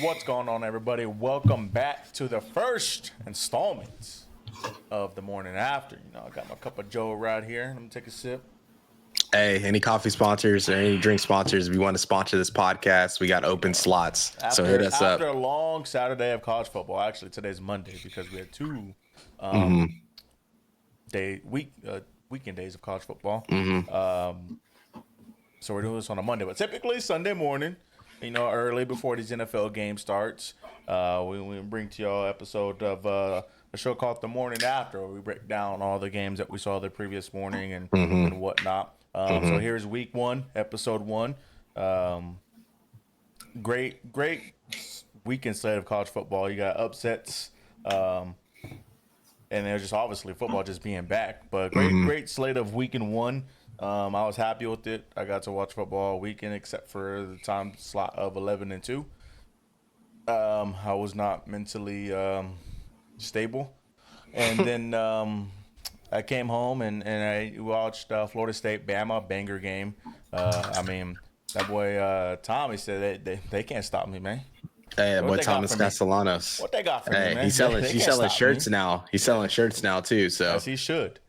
What's going on, everybody? Welcome back to the first installment of the morning after. I got my cup of Joe right here. Let me take a sip. Hey, any coffee sponsors or any drink sponsors, if you want to sponsor this podcast, we got open slots. So hit us up. After a long Saturday of college football, actually today's Monday because we had two weekend days of college football. So we're doing this on a Monday, but typically Sunday morning, early before these NFL games starts, we bring to y'all episode of a show called The Morning After, where we break down all the games that we saw the previous morning and whatnot. So here's week 1, episode 1. Great weekend slate of college football. You got upsets, and there's just obviously football just being back. But great slate of weekend 1. I was happy with it. I got to watch football all weekend except for the time slot of 11 and 2. I was not mentally stable. And then I came home and I watched Florida State Bama banger game. That boy Tommy said they can't stop me, man. Hey, that boy Thomas Castellanos. What they got for me, man? He's selling shirts now. He's selling shirts now too. So yes, he should.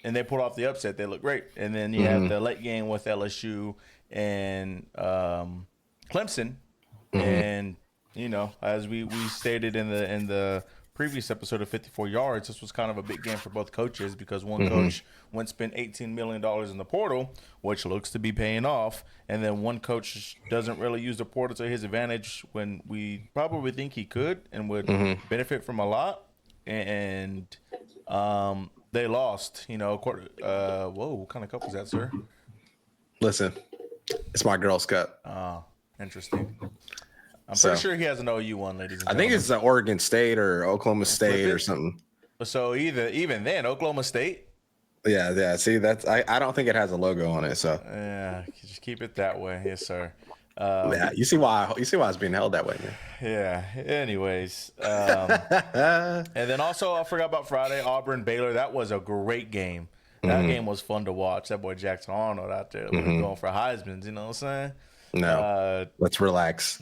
And they pulled off the upset. They look great. And then you have the late game with LSU and Clemson. And as we stated in the previous episode of 54 Yards, this was kind of a big game for both coaches because one coach went spend $18 million in the portal, which looks to be paying off, and then one coach doesn't really use the portal to his advantage when we probably think he could and would benefit from a lot. And they lost. Whoa, what kind of cup was that, sir? Listen, it's my Girls Cup. Oh, interesting. I'm pretty sure he has an OU one, ladies and gentlemen. I think it's Oregon State or Oklahoma State or something. So even then, Oklahoma State? Yeah. See, that's I don't think it has a logo on it. So yeah, just keep it that way, yes, sir. Yeah, you see why it's being held that way, man. Yeah. Anyways, and then also I forgot about Friday, Auburn Baylor. That was a great game. That game was fun to watch. That boy Jackson Arnold out there going for Heisman's. You know what I'm saying? No, let's relax.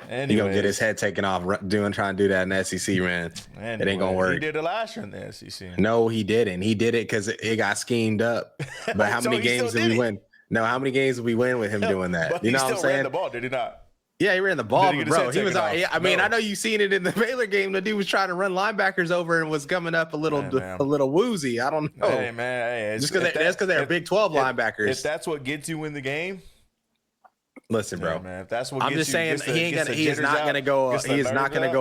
Anyways, he gonna get his head taken off trying to do that in the SEC, man. It ain't gonna work. He did it last year in the SEC. No, he didn't. He did it because it got schemed up. But how many games did we win? No, how many games did we win with him doing that? But you know what I'm saying? He still ran the ball, did he not? Yeah, he ran the ball, bro. He was. I know you seen it in the Baylor game. The dude was trying to run linebackers over and was coming up a little woozy. I don't know. Hey man, just because that's because they're Big 12 linebackers. If that's what gets you in the game. Listen, bro. Yeah, man, if that's what I'm just saying he is not going to go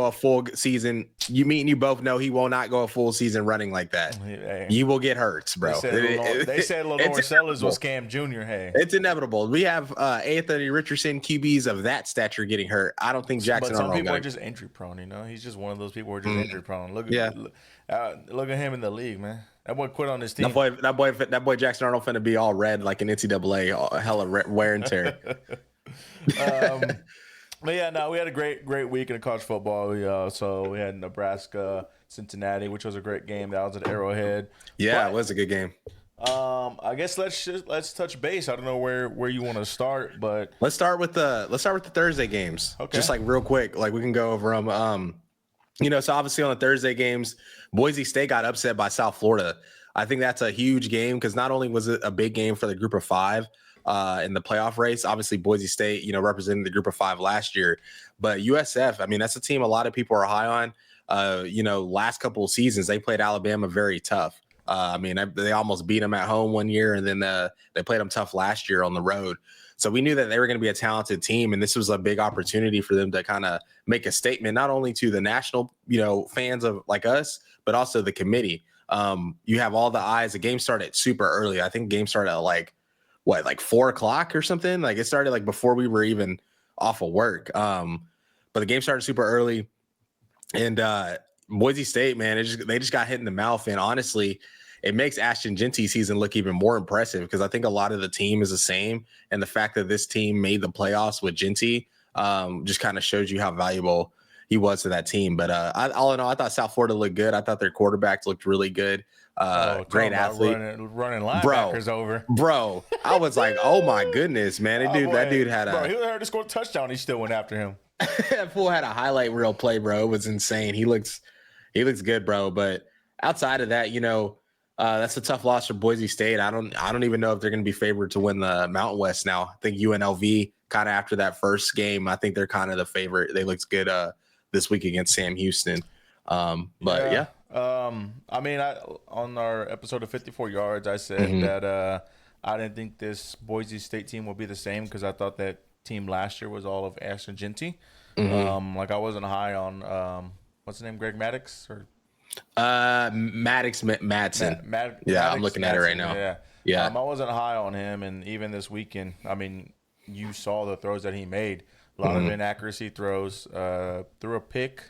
a full season. You both know he will not go a full season running like that. Hey, you will get hurt, bro. They said Lenore Sellers was Cam Jr. Hey, it's inevitable. We have Anthony Richardson, QBs of that stature getting hurt. I don't think Jackson. But some people are just injury prone. He's just one of those people who are just injury prone. Look at him in the league, man. That boy quit on this team. That boy Jackson Arnold finna be all red like an NCAA, hella wear and tear. But yeah, no, we had a great week in college football. So we had Nebraska, Cincinnati, which was a great game. That was at Arrowhead. Yeah, it was a good game. I guess let's touch base. I don't know where you want to start, but let's start with the Thursday games. Okay. Just like real quick, like we can go over them. So obviously on the Thursday games, Boise State got upset by South Florida. I think that's a huge game because not only was it a big game for the Group of Five in the playoff race, obviously Boise State, represented the Group of Five last year, but USF, that's a team a lot of people are high on. Last couple of seasons they played Alabama very tough. They almost beat them at home one year, and then they played them tough last year on the road. So we knew that they were going to be a talented team, and this was a big opportunity for them to kind of make a statement, not only to the national, fans of like us, but also the committee. You have all the eyes. The game started super early. I think the game started at like 4:00 or something. Like it started like before we were even off of work. But the game started super early, and Boise State, man, they just got hit in the mouth. And honestly, it makes Ashton Genty's season look even more impressive because I think a lot of the team is the same. And the fact that this team made the playoffs with Genty just kind of shows you how valuable he was to that team. But all in all, I thought South Florida looked good. I thought their quarterbacks looked really good. Great athlete, running linebackers over. Bro, I was like, oh my goodness, man, that dude had he was there to score a touchdown. He still went after him. That fool had a highlight reel play, bro. It was insane. He looks good, bro. But outside of that, that's a tough loss for Boise State. I don't even know if they're going to be favored to win the Mountain West now. I think UNLV kind of after that first game, I think they're kind of the favorite. They looked good this week against Sam Houston. But yeah. I mean, on our episode of 54 Yards, I said that I didn't think this Boise State team would be the same because I thought that team last year was all of Ashton Genty. Like I wasn't high on what's his name, Greg Maddox or Maddox Madsen. Yeah, I'm looking at it right now. Yeah. I wasn't high on him, and even this weekend, I mean, you saw the throws that he made. A lot of inaccuracy throws. Threw a pick.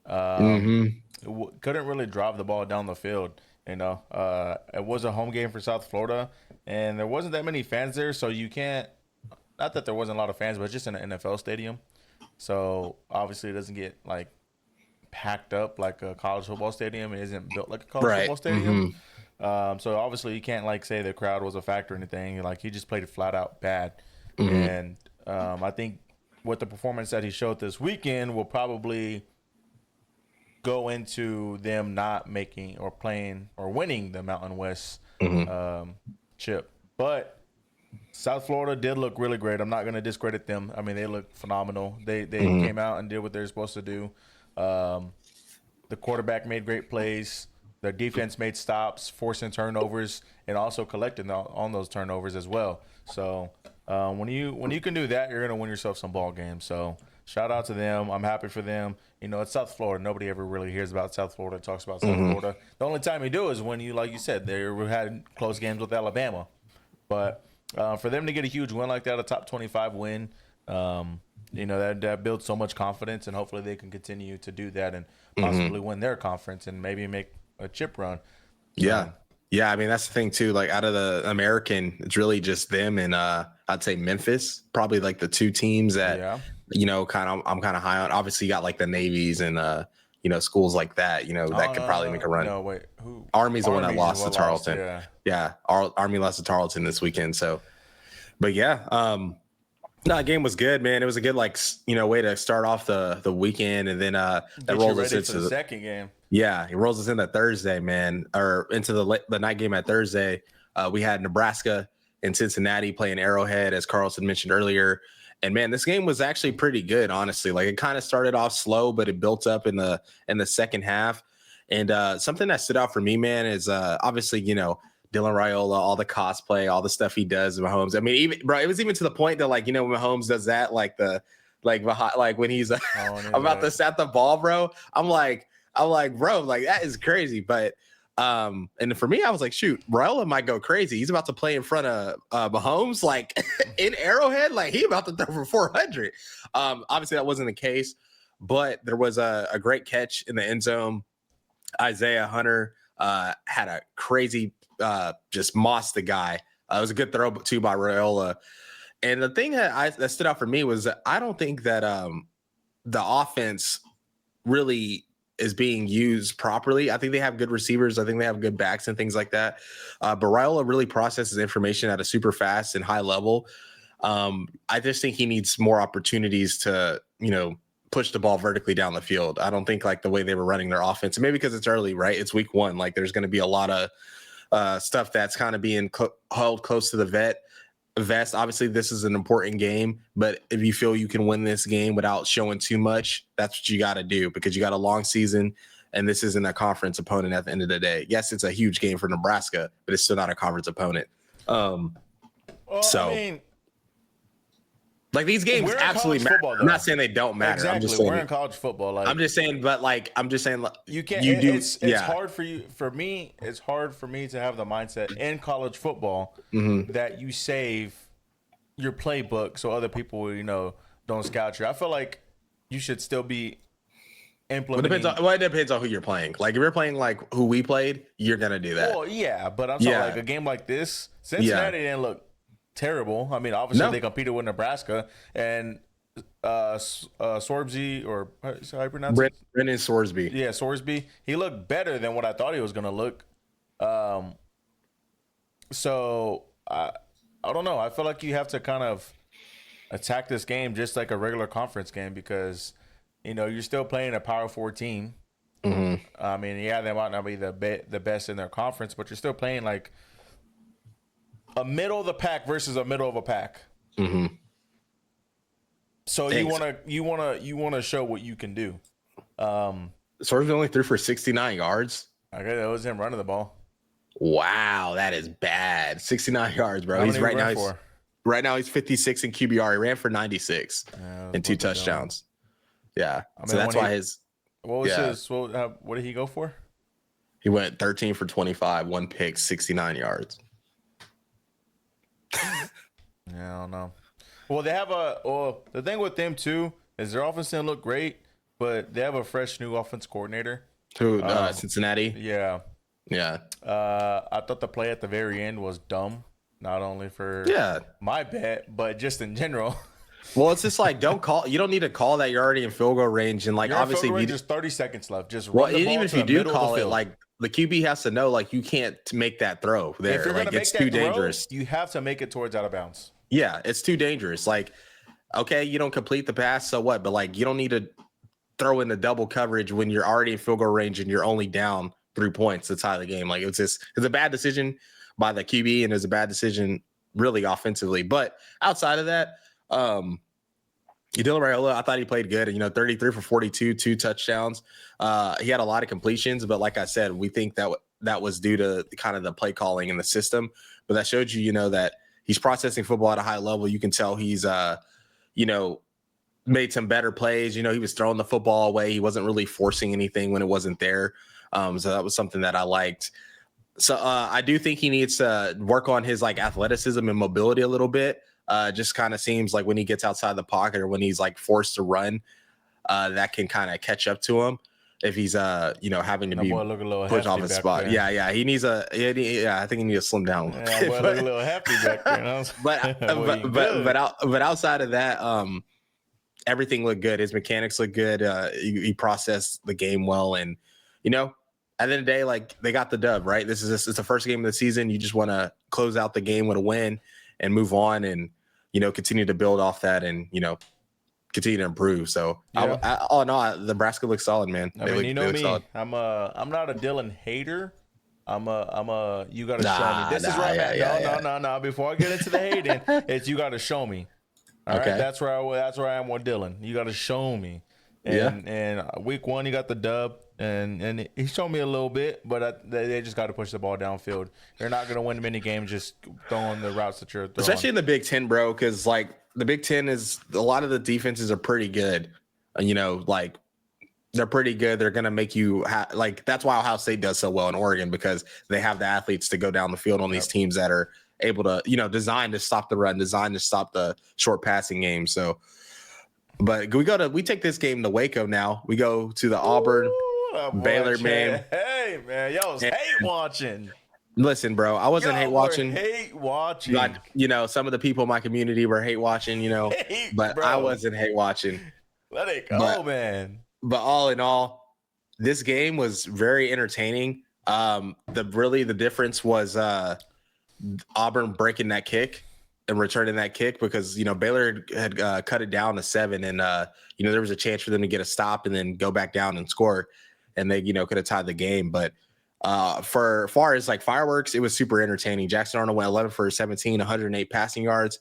Couldn't really drive the ball down the field. It was a home game for South Florida, and there wasn't that many fans there, so you can't. Not that there wasn't a lot of fans, but it's just in an NFL stadium, so obviously it doesn't get like packed up like a college football stadium. It isn't built like a college football stadium. So obviously you can't like say the crowd was a factor or anything. Like he just played flat out bad, and I think with the performance that he showed this weekend will probably go into them not making or playing or winning the Mountain West chip. But South Florida did look really great. I'm not going to discredit them. I mean, they looked phenomenal. They came out and did what they're supposed to do. The quarterback made great plays. The defense made stops, forcing turnovers, and also collecting on those turnovers as well. So when you can do that, you're going to win yourself some ball games. So shout out to them. I'm happy for them. It's South Florida. Nobody ever really hears about South Florida, talks about South Florida. The only time you do is when you, like you said, they had close games with Alabama. But for them to get a huge win like that, a top 25 win, that builds so much confidence, and hopefully they can continue to do that and possibly win their conference and maybe make a chip run. Yeah. I mean, that's the thing too. Like out of the American, it's really just them and I'd say Memphis, probably like the two teams that I'm kind of high on. Obviously, you got like the Navies and schools like that. That could probably make a run. No, wait, who? Army's the one that lost to Tarleton. Army lost to Tarleton this weekend. So, but that game was good, man. It was a good way to start off the weekend, and then that rolls us into the second game. Yeah, it rolls us into Thursday, man, or into the night game at Thursday. We had Nebraska and Cincinnati playing Arrowhead, as Carlson mentioned earlier. And man, this game was actually pretty good, honestly. Like it kind of started off slow, but it built up in the second half. And something that stood out for me, man, is obviously Dylan Raiola, all the cosplay, all the stuff he does with Mahomes. I mean, it was even to the point that when Mahomes does that, like when he's about to snap the ball, bro. I'm like, bro, like that is crazy. But and for me, I was like, shoot, Raiola might go crazy. He's about to play in front of Mahomes, like in Arrowhead, like he about to throw for 400. Obviously, that wasn't the case, but there was a great catch in the end zone. Isaiah Hunter had a crazy, just mossed the guy. It was a good throw too by Raiola. And the thing that stood out for me was that I don't think that the offense really is being used properly. I think they have good receivers. I think they have good backs and things like that. But Raiola really processes information at a super fast and high level. I just think he needs more opportunities to, push the ball vertically down the field. I don't think like the way they were running their offense, maybe because it's early, right? It's week one. Like there's going to be a lot of stuff that's kind of being held close to the vest. Obviously, this is an important game, but if you feel you can win this game without showing too much, that's what you got to do because you got a long season and this isn't a conference opponent at the end of the day. Yes, it's a huge game for Nebraska, but it's still not a conference opponent. Like these games absolutely matter. I'm not saying they don't matter. Exactly. I'm just saying we're in college football. Like, I'm just saying you can't. It's hard for you. For me, it's hard for me to have the mindset in college football that you save your playbook so other people, don't scout you. I feel like you should still be implementing. It depends on who you're playing. Like if you're playing like who we played, you're gonna do that. Well, yeah, but I'm talking like a game like this. Cincinnati didn't look terrible. I mean, obviously they competed with Nebraska, and Sorbsby, or how you pronounce it? Brennan Sorsby. Yeah, Sorsby. He looked better than what I thought he was gonna look. Um, so I don't know. I feel like you have to kind of attack this game just like a regular conference game because you're still playing a Power Four team. Mm-hmm. I mean, yeah, they might not be the best in their conference, but you're still playing like a middle of the pack versus a middle of a pack. Mm-hmm. So you wanna show what you can do. Sorsby only threw for 69 yards. Okay, that was him running the ball. Wow, that is bad. 69 yards, bro. Right now he's 56 in QBR. He ran for 96 and 2 touchdowns. Yeah. I mean, so that's why what did he go for? He went 13 for 25, 1 pick, 69 yards. Yeah, I don't know. Well, they have the thing with them too is their offense didn't look great, but they have a fresh new offense coordinator. Who, Cincinnati? Yeah. Yeah. I thought the play at the very end was dumb, not only for my bet, but just in general. Well, it's just like you don't need to call that you're already in field goal range, and like obviously there's 30 seconds left. Just run the ball even if you do call it, like the QB has to know like you can't make that throw there. If you're like it's too dangerous. You have to make it towards out of bounds. Yeah, it's too dangerous. Like, okay, you don't complete the pass, so what? But like you don't need to throw in the double coverage when you're already in field goal range and you're only down 3 points to tie the game. Like it's a bad decision by the QB and it's a bad decision really offensively. But outside of that, Dylan Raiola, I thought he played good. 33 for 42, 2 touchdowns. He had a lot of completions, but like I said, we think that was due to kind of the play calling in the system. But that showed you, that he's processing football at a high level. You can tell he's, made some better plays. He was throwing the football away. He wasn't really forcing anything when it wasn't there. So that was something that I liked. So I do think he needs to work on his like athleticism and mobility a little bit. Just kind of seems like when he gets outside the pocket or when he's like forced to run, that can kind of catch up to him if he's having to be pushed off his spot. There. Yeah. He needs I think he needs to slim down. Yeah, boy, look a little hefty back there. but outside of that, everything looked good. His mechanics look good. He processed the game well, and at the end of the day, like they got the dub, right? It's the first game of the season. You just want to close out the game with a win and move on, and continue to build off that, and continue to improve. So, yeah. Nebraska looks solid, man. I mean, me, solid. I'm not a Dylan hater. You got to show me. This is right now. No. Before I get into the hating, it's you got to show me. All right, that's where I am with Dylan. You got to show me. And week 1, he got the dub, and he showed me a little bit, but they just got to push the ball downfield. They're not going to win many games just throwing the routes that you're throwing. Especially in the Big Ten, bro, because like the Big Ten is a lot of the defenses are pretty good. Like they're pretty good. They're going to make you like that's why Ohio State does so well in Oregon because they have the athletes to go down the field on these teams that are able to designed to stop the run, designed to stop the short passing game. So. But we take this game to Waco now. We go to the Auburn Baylor game. Hey man, y'all was hate watching. Listen, bro, I wasn't hate watching. Hate watching. Like, some of the people in my community were hate watching, but bro. I wasn't hate watching. Let it go, man. But all in all, this game was very entertaining. The difference was Auburn breaking that kick and returning that kick because Baylor had cut it down to 7 and there was a chance for them to get a stop and then go back down and score and they could have tied the game. But for far as like fireworks, it was super entertaining. Jackson Arnold went 11 for 17, 108 passing yards.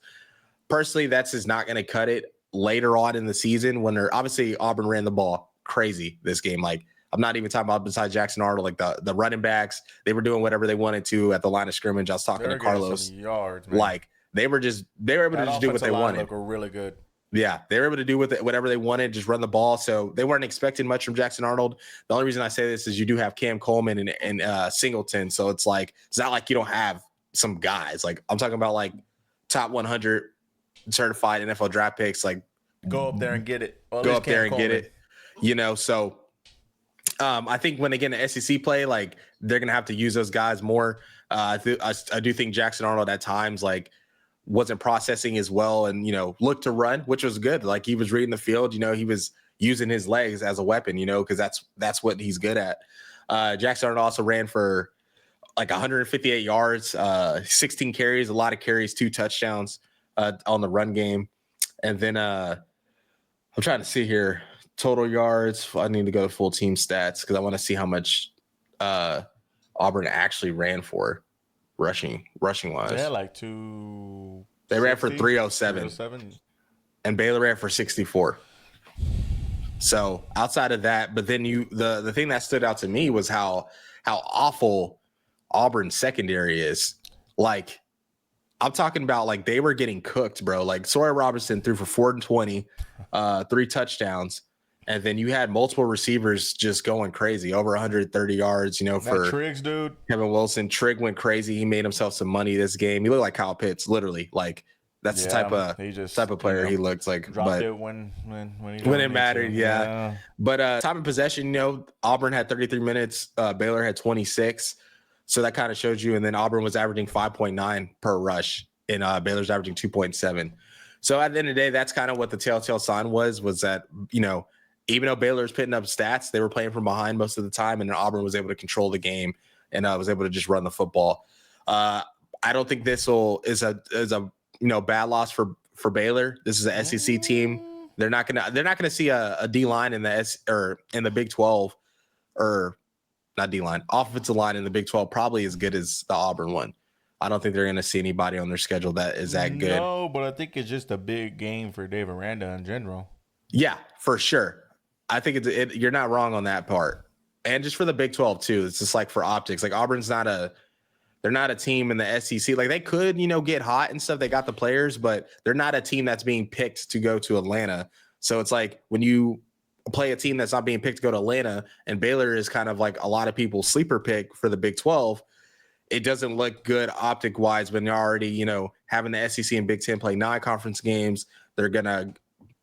Personally, that's just not going to cut it later on in the season when they're obviously Auburn ran the ball crazy this game. Like I'm not even talking about besides Jackson Arnold, like the running backs, they were doing whatever they wanted to at the line of scrimmage. I was talking to Carlos, yards, man. Like they were able to just do what they wanted. Were really good. Yeah, they were able to do whatever they wanted, just run the ball. So they weren't expecting much from Jackson Arnold. The only reason I say this is you do have Cam Coleman and Singleton. So it's not like you don't have some guys. Like I'm talking about like top 100 certified NFL draft picks. Like go up there and get it. So I think when they get an SEC play, like they're gonna have to use those guys more. I do think Jackson Arnold at times like wasn't processing as well and, looked to run, which was good. Like he was reading the field, he was using his legs as a weapon, because that's what he's good at. Jackson Arnold also ran for like 158 yards, 16 carries, a lot of carries, 2 touchdowns on the run game. And then I'm trying to see here, total yards. I need to go to full team stats because I want to see how much Auburn actually ran for rushing wise. Yeah, like 2. They ran for 307. And Baylor ran for 64. So outside of that, but then the thing that stood out to me was how awful Auburn's secondary is. Like, I'm talking about like they were getting cooked, bro. Like Sawyer Robertson threw for 420, 3 touchdowns. And then you had multiple receivers just going crazy, over 130 yards, for Triggs, dude. Kevin Wilson. Trigg went crazy. He made himself some money this game. He looked like Kyle Pitts, literally. Like that's the type of player he looks like. Dropped it when it mattered, yeah. But time of possession, Auburn had 33 minutes. Baylor had 26. So that kind of shows you. And then Auburn was averaging 5.9 per rush, and Baylor's averaging 2.7. So at the end of the day, that's kind of what the telltale sign was that, even though Baylor was putting up stats, they were playing from behind most of the time, and then Auburn was able to control the game and was able to just run the football. I don't think this is a bad loss for Baylor. This is an SEC team. They're not gonna see a D line in the Big 12, or not D line, offensive line in the Big 12 probably as good as the Auburn one. I don't think they're gonna see anybody on their schedule that is that good. No, but I think it's just a big game for Dave Aranda in general. Yeah, for sure. I think you're not wrong on that part. And just for the Big 12 too, it's just like for optics. Like Auburn's they're not a team in the SEC. Like they could, get hot and stuff. They got the players, but they're not a team that's being picked to go to Atlanta. So it's like when you play a team that's not being picked to go to Atlanta, and Baylor is kind of like a lot of people's sleeper pick for the Big 12, it doesn't look good optic wise when you're already, having the SEC and Big 10 play non-conference games. They're going to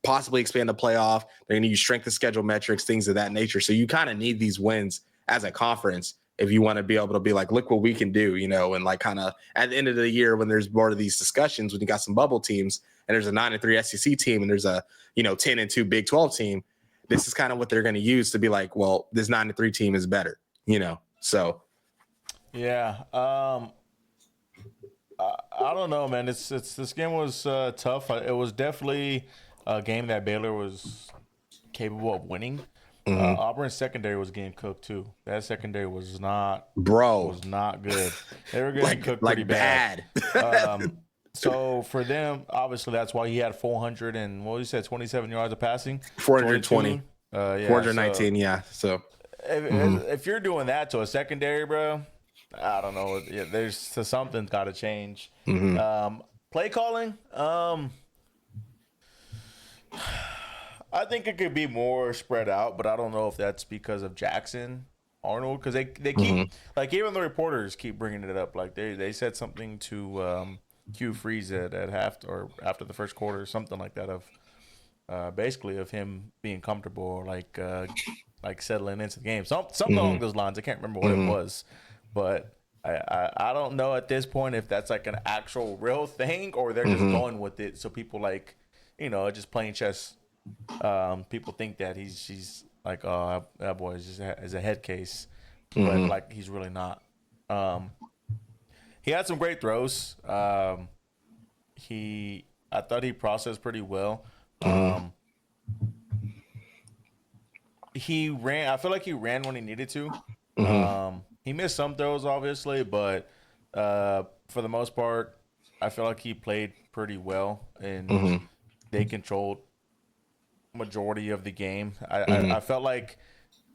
possibly expand the playoff. They're going to use strength of schedule metrics, things of that nature. So you kind of need these wins as a conference if you want to be able to be like, look what we can do, and like kind of at the end of the year when there's more of these discussions, when you got some bubble teams and there's a 9-3 SEC team and there's a 10-2 Big 12 team, this is kind of what they're going to use to be like, well, this 9-3 team is better, So yeah, I don't know, man. It's this game was tough. It was definitely a game that Baylor was capable of winning. Auburn's secondary was getting cooked too. That secondary was not good. They were getting cooked pretty bad. So for them, obviously, that's why he had 27 yards of passing. 420. 419, yeah. So if you're doing that to a secondary, bro, I don't know. There's something's got to change. Play calling. I think it could be more spread out, but I don't know if that's because of Jackson Arnold, because they keep like even the reporters keep bringing it up. Like they said something to Hugh Freeze at half or after the first quarter, something like that, of basically of him being comfortable or like settling into the game, something along those lines. I can't remember what it was, but I don't know at this point if that's like an actual real thing or they're just going with it so people like just playing chess. People think that he's like, oh, that boy is a head case, but like he's really not. He had some great throws. I thought he processed pretty well. He ran. I feel like he ran when he needed to. He missed some throws, obviously, but for the most part, I feel like he played pretty well, and they controlled majority of the game. I felt like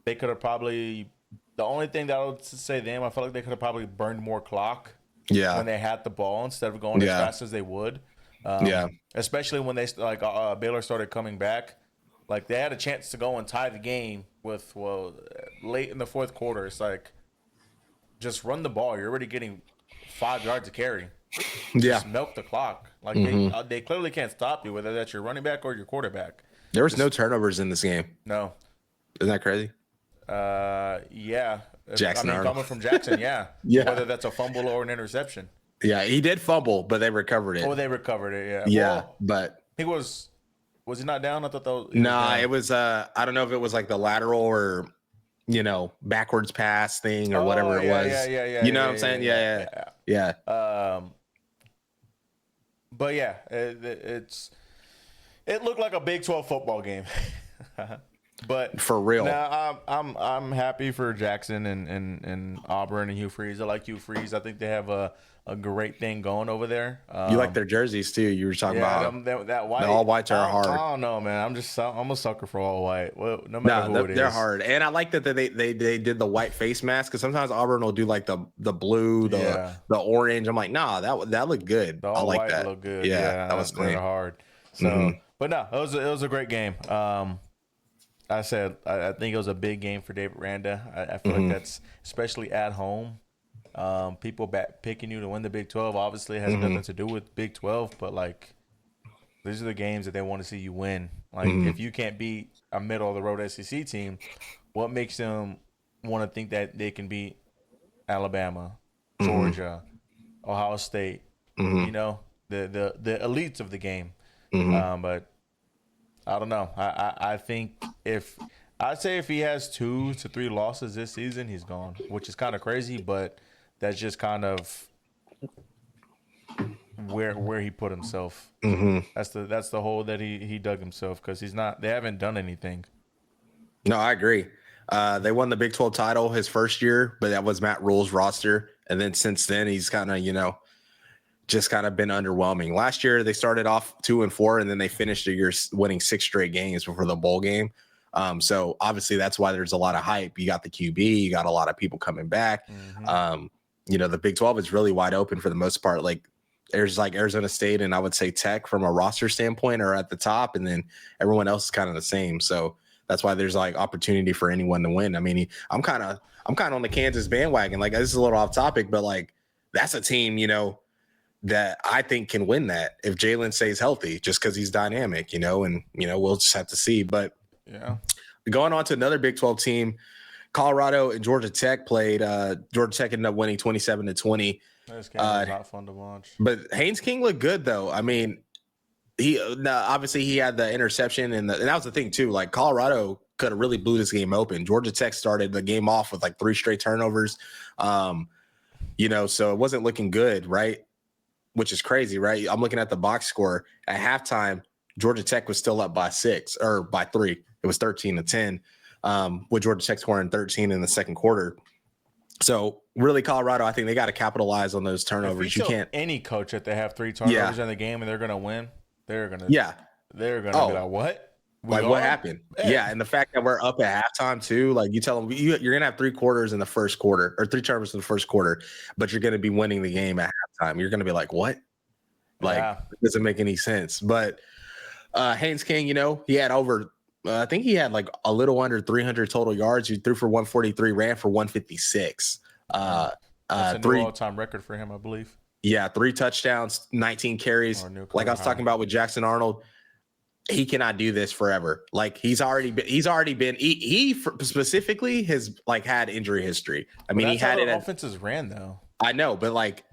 they could have probably. The only thing that I would say them, I felt like they could have probably burned more clock. Yeah. When they had the ball instead of going as fast as they would. Especially when they Baylor started coming back. Like they had a chance to go and tie the game with late in the fourth quarter. It's like just run the ball. You're already getting 5 yards of carry. Just milk the clock. Like they clearly can't stop you, whether that's your running back or your quarterback. There was no turnovers in this game. No. Isn't that crazy? Yeah. Jackson Arnold. Coming from Jackson, yeah. Yeah. Whether that's a fumble or an interception. Yeah, he did fumble, but they recovered it. Oh, they recovered it. Yeah. Yeah, Well, but he was he not down? I thought that he was nah, down. it was I don't know if it was like the lateral or backwards pass thing or Oh, whatever it yeah, was. yeah, yeah, yeah, You know what yeah, I'm saying? yeah, Yeah. yeah. But yeah, it looked like a Big 12 football game. But For real. now I'm happy for Jackson and Auburn and Hugh Freeze. I like Hugh Freeze. I think they have a great thing going over there. You like their jerseys too. You were talking about that white. the all whites are hard. I don't know, man. I'm a sucker for all white. Well, no matter who it is, they're hard. And I like that they did the white face mask, because sometimes Auburn will do like the blue, the orange. I'm like, nah, that looked good. The I all like white that. look good. Yeah, that was they're clean. hard. So, but no, it was a great game. I said I think it was a big game for David Randa. I feel like that's especially at home. People picking you to win the Big 12 obviously has nothing to do with Big 12, but like these are the games that they want to see you win. Like if you can't beat a middle of the road SEC team, what makes them want to think that they can beat Alabama, Georgia, Ohio State? You know, the elites of the game. But I don't know. I think I'd say if he has 2 to 3 losses this season, he's gone, which is kind of crazy, but that's just kind of where he put himself. That's the hole that he dug himself, because they haven't done anything. No, I agree. They won the Big 12 title his first year, but that was Matt Rule's roster. And then since then, he's kind of, just kind of been underwhelming. Last year, they started off 2-4, and then they finished the year winning 6 straight games before the bowl game. So obviously that's why there's a lot of hype. You got the QB, you got a lot of people coming back. The Big 12 is really wide open for the most part. Like there's like Arizona State and I would say Tech from a roster standpoint are at the top, and then everyone else is kind of the same. So that's why there's like opportunity for anyone to win. I mean, I'm kind of on the Kansas bandwagon. Like this is a little off topic, but like that's a team, that I think can win that if Jalen stays healthy, just because he's dynamic, and we'll just have to see. But yeah, going on to another Big 12 team, Colorado and Georgia Tech played. Georgia Tech ended up winning 27-20. This game was not fun to watch. But Haynes King looked good though. I mean, obviously he had the interception, and that was the thing too. Like Colorado could have really blew this game open. Georgia Tech started the game off with like 3 straight turnovers. So it wasn't looking good, right? Which is crazy, right? I'm looking at the box score at halftime. Georgia Tech was still up by 6 or by 3. It was 13-10, with Georgia Tech scoring 13 in the second quarter. So really, Colorado, I think they got to capitalize on those turnovers. You can't any coach that they have 3 turnovers in the game and they're going to win. They're going to be like, what? What happened? Yeah, and the fact that we're up at halftime too, like you tell them you're gonna have 3 quarters in the first quarter, or 3 turnovers in the first quarter, but you're gonna be winning the game at halftime. You're gonna be like, what? Like, it doesn't make any sense. But Haynes King, he had over, I think he had like a little under 300 total yards. He threw for 143, ran for 156. That's a new all-time record for him, I believe. Yeah, 3 touchdowns, 19 carries. Like I was talking about with Jackson Arnold. He cannot do this forever. Like he specifically has like had injury history. I mean, he had it. Offenses ran though. I know, but like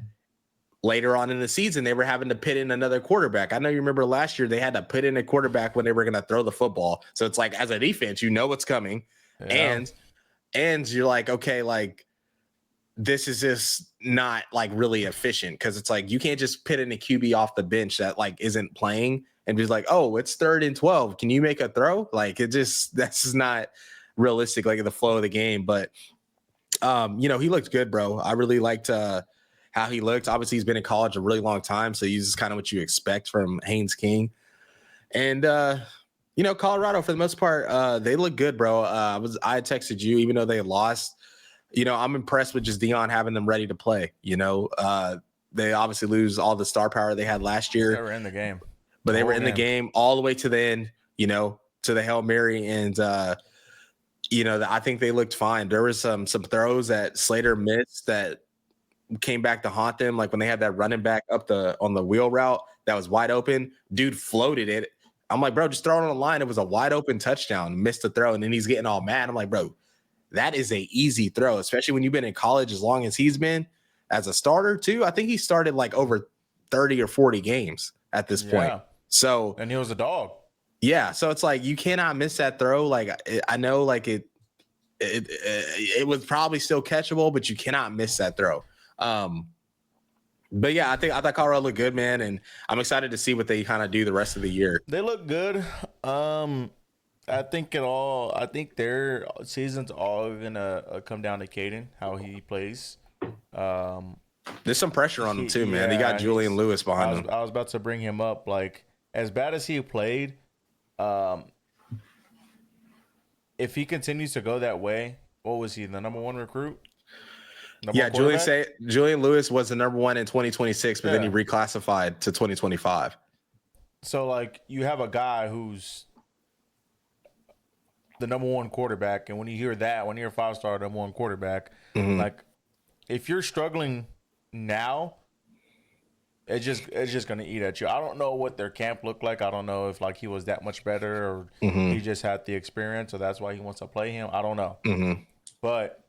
later on in the season, they were having to put in another quarterback. I know you remember last year they had to put in a quarterback when they were going to throw the football. So it's like as a defense, you know what's coming, and you're like, okay, like this is just not like really efficient, because it's like you can't just put in a QB off the bench that like isn't playing and be like, oh, it's 3rd and 12. Can you make a throw? Like that's just not realistic, like in the flow of the game. But he looked good, bro. I really liked how he looked. Obviously, he's been in college a really long time, so he's just kind of what you expect from Haynes King. And Colorado, for the most part, they look good, bro. I texted you, even though they lost. I'm impressed with just Dion having them ready to play. They obviously lose all the star power they had last year. They were in the game. But they were in the game all the way to the end, to the Hail Mary. And, I think they looked fine. There was some throws that Slater missed that came back to haunt them. Like when they had that running back on the wheel route that was wide open, dude floated it. I'm like, bro, just throw it on the line. It was a wide open touchdown, missed the throw. And then he's getting all mad. I'm like, bro, that is a easy throw, especially when you've been in college as long as he's been. as a starter too. I think he started like over 30 or 40 games at this point. So, and he was a dog. Yeah. So it's like, you cannot miss that throw. Like, I know like it was probably still catchable, but you cannot miss that throw. But yeah, I thought Colorado looked good, man. And I'm excited to see what they kind of do the rest of the year. They look good. I think their season's all gonna come down to Caden, how he plays. There's some pressure on him too, man. He got Julian Lewis behind him. I was about to bring him up. Like, as bad as he played, if he continues to go that way, what was he, the number one recruit? Julian Lewis was the number one in 2026, but then he reclassified to 2025. So, like, you have a guy who's the number one quarterback, and when you hear a five-star number one quarterback, like, if you're struggling now, it's just gonna eat at you. I don't know what their camp looked like. I don't know if like he was that much better, or he just had the experience, so that's why he wants to play him. I don't know, but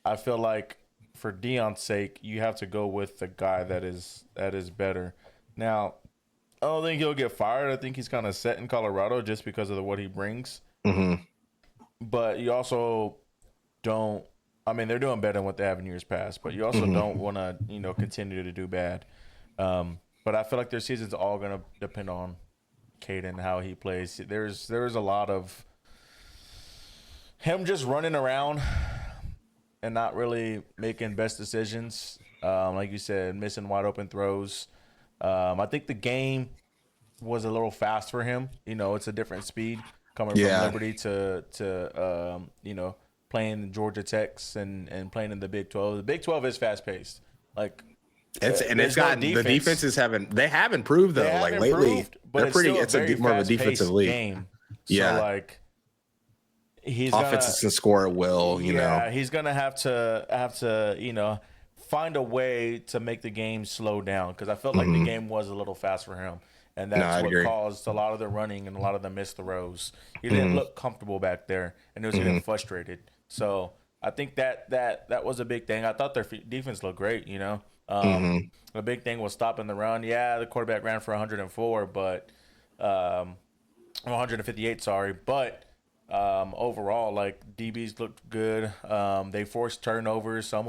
I feel like for Deion's sake, you have to go with the guy that is better. Now, I don't think he'll get fired. I think he's kind of set in Colorado just because of what he brings. But you also don't. I mean, they're doing better than what they have in years past, but you also don't want to, continue to do bad. But I feel like their season's all going to depend on Caden, how he plays. There's a lot of him just running around and not really making best decisions. Like you said, missing wide open throws. I think the game was a little fast for him. It's a different speed coming from Liberty to playing Georgia Techs and playing in the Big 12. The Big 12 is fast paced. Like, it's got the defenses have improved though. Like lately, they're pretty. It's more of a defensive league game. So like, offenses can score at will. He's gonna have to find a way to make the game slow down, because I felt like the game was a little fast for him, and that's what caused a lot of the running and a lot of the missed throws. He didn't look comfortable back there, and he was getting frustrated. So I think that was a big thing. I thought their defense looked great. The big thing was stopping the run. Yeah, the quarterback ran for 104, but 158. Sorry, but overall, like, DBs looked good. They forced turnovers. Some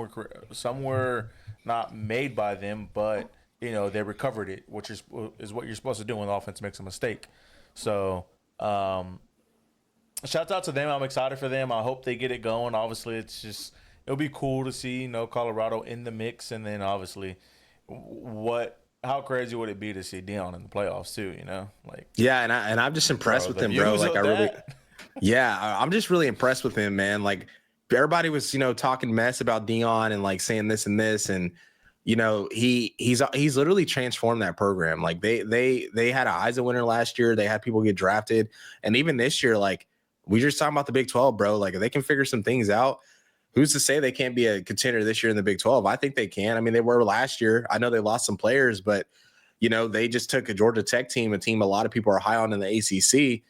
were not made by them, but they recovered it, which is what you're supposed to do when the offense makes a mistake. So, shouts out to them. I'm excited for them. I hope they get it going. Obviously, it'll be cool to see Colorado in the mix, and then obviously, how crazy would it be to see Deion in the playoffs too? Like, and I'm just impressed with him, bro. Like, I'm just really impressed with him, man. Like, everybody was talking mess about Deion and like saying this and this, and he's literally transformed that program. Like, they had a Heisman winner last year. They had people get drafted, and even this year, like, we just talking about the Big 12, bro. Like, if they can figure some things out, who's to say they can't be a contender this year in the Big 12? I think they can. I mean, they were last year. I know they lost some players, but they just took a Georgia Tech team, a team a lot of people are high on in the ACC.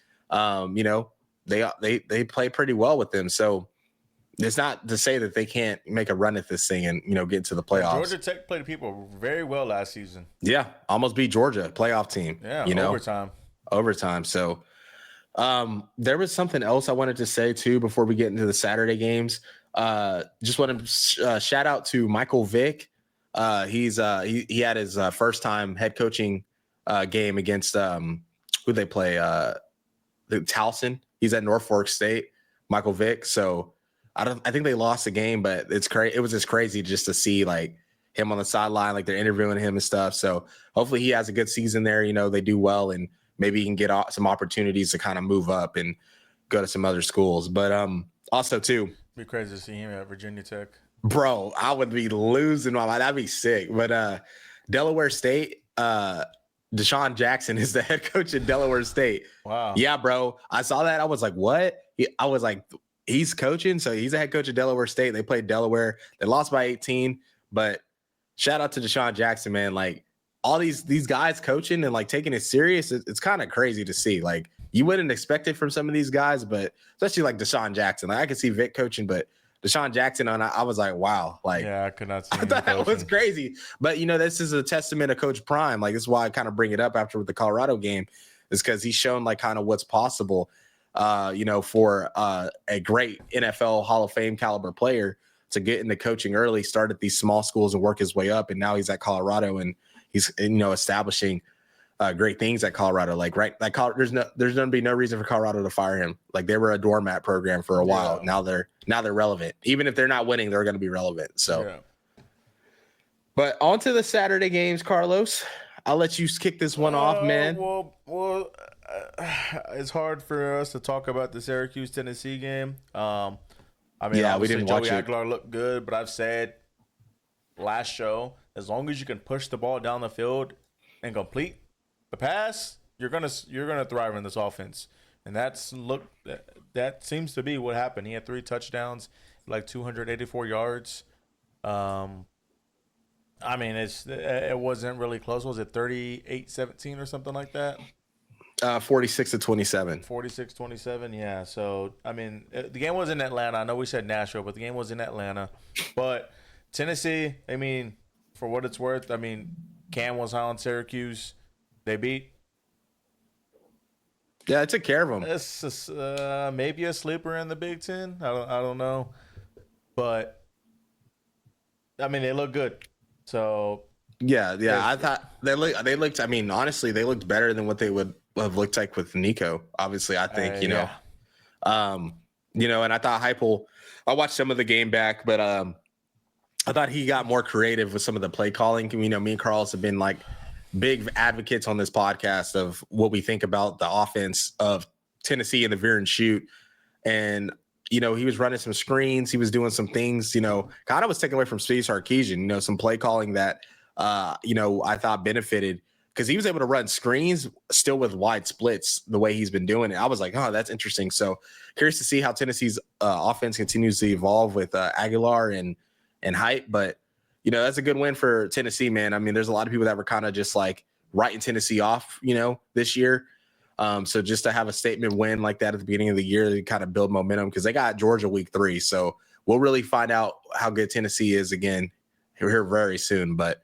They play pretty well with them. So it's not to say that they can't make a run at this thing and get into the playoffs. Georgia Tech played people very well last season. Yeah, almost beat Georgia, playoff team. Yeah, overtime. So there was something else I wanted to say too before we get into the Saturday games. Just want to shout out to Michael Vick. He had his first time head coaching game against who they play, the Towson. He's at Norfolk State, Michael Vick. So I think they lost the game, but it was just crazy just to see like him on the sideline, like they're interviewing him and stuff. So hopefully he has a good season there. They do well, and maybe he can get some opportunities to kind of move up and go to some other schools. But also too, be crazy to see him at Virginia Tech. Bro, I would be losing my mind. That'd be sick. But Delaware State, Deshaun Jackson is the head coach at Delaware State. Wow. Yeah, bro. I saw that. I was like, what? I was like, he's coaching. So he's a head coach at Delaware State. They played Delaware. They lost by 18. But shout out to Deshaun Jackson, man. Like, all these guys coaching and like taking it serious, it's kind of crazy to see. Like, you wouldn't expect it from some of these guys, but especially like Deshaun Jackson. Like, I could see Vic coaching, but Deshaun Jackson, and I was like, wow, like Yeah, I could not see I him thought that was coaching. crazy. But this is a testament to Coach Prime. Like, this is why I kind of bring it up after with the Colorado game, is because he's shown like kind of what's possible. For a great NFL Hall of Fame caliber player to get into coaching early, start at these small schools and work his way up, and now he's at Colorado and he's establishing great things at Colorado. Like, right, like there's going to be no reason for Colorado to fire him. Like, they were a doormat program for a while. Now they're relevant. Even if they're not winning, they're going to be relevant. So, But on to the Saturday games, Carlos. I'll let you kick this one off, man. Well, it's hard for us to talk about the Syracuse Tennessee game. We didn't watch Joey it. Aguilar looked good, but I've said last show, as long as you can push the ball down the field and complete the pass, you're gonna thrive in this offense. And that seems to be what happened. He had 3 touchdowns, like 284 yards. It wasn't really close. Was it 38-17 or something like that? 46-27. 46-27, yeah. So, the game was in Atlanta. I know we said Nashville, but the game was in Atlanta. But Tennessee, for what it's worth, Cam was high on Syracuse. They beat. Yeah, I took care of them. It's just, maybe a sleeper in the Big Ten. I don't know. But, they look good. So yeah, I thought they looked. Honestly, they looked better than what they would have looked like with Nico. Obviously, I think and I thought Heupel. I watched some of the game back, but I thought he got more creative with some of the play calling. Me and Carlos have been like big advocates on this podcast of what we think about the offense of Tennessee and the veer and shoot, and he was running some screens. He was doing some things, kind of was taken away from Steve Sarkisian, some play calling that, I thought benefited because he was able to run screens still with wide splits the way he's been doing it. I was like, oh, that's interesting. So curious to see how Tennessee's offense continues to evolve with Aguilar and Hype. But, that's a good win for Tennessee, man. There's a lot of people that were kind of just like writing Tennessee off, this year. So just to have a statement win like that at the beginning of the year, to kind of build momentum because they got Georgia week 3. So we'll really find out how good Tennessee is again here very soon. But,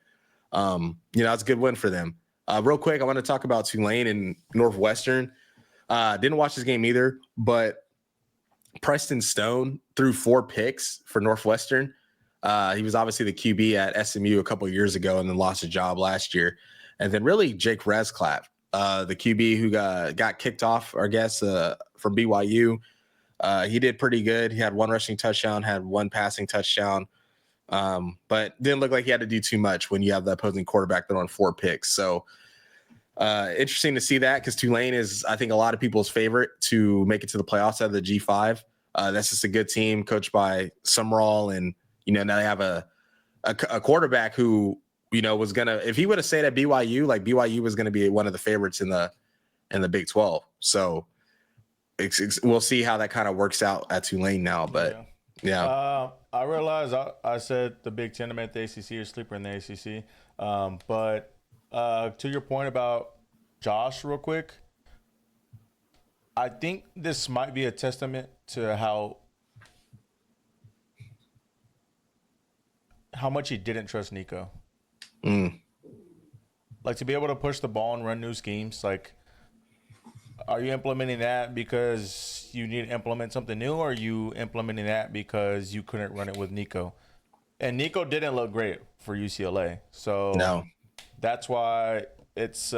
it's a good win for them. Real quick, I want to talk about Tulane and Northwestern. Didn't watch this game either, but Preston Stone threw 4 picks for Northwestern. He was obviously the QB at SMU a couple of years ago and then lost a job last year. And then really Jake Resclapp, the QB who got kicked off, I guess, from BYU. He did pretty good. He had 1 rushing touchdown, had 1 passing touchdown, but didn't look like he had to do too much when you have the opposing quarterback throwing 4 picks. So interesting to see that because Tulane is, I think, a lot of people's favorite to make it to the playoffs out of the G5. That's just a good team coached by Summerall, and now they have a quarterback who was gonna, if he would have stayed at BYU, like BYU was gonna be one of the favorites in the Big 12. So we'll see how that kind of works out at Tulane now. But I realized I said the Big Ten, I meant the ACC or sleeper in the ACC. But to your point about Josh, real quick, I think this might be a testament to how much he didn't trust Nico. Like, to be able to push the ball and run new schemes, like, are you implementing that because you need to implement something new, or are you implementing that because you couldn't run it with Nico? And Nico didn't look great for UCLA. So no, that's why it's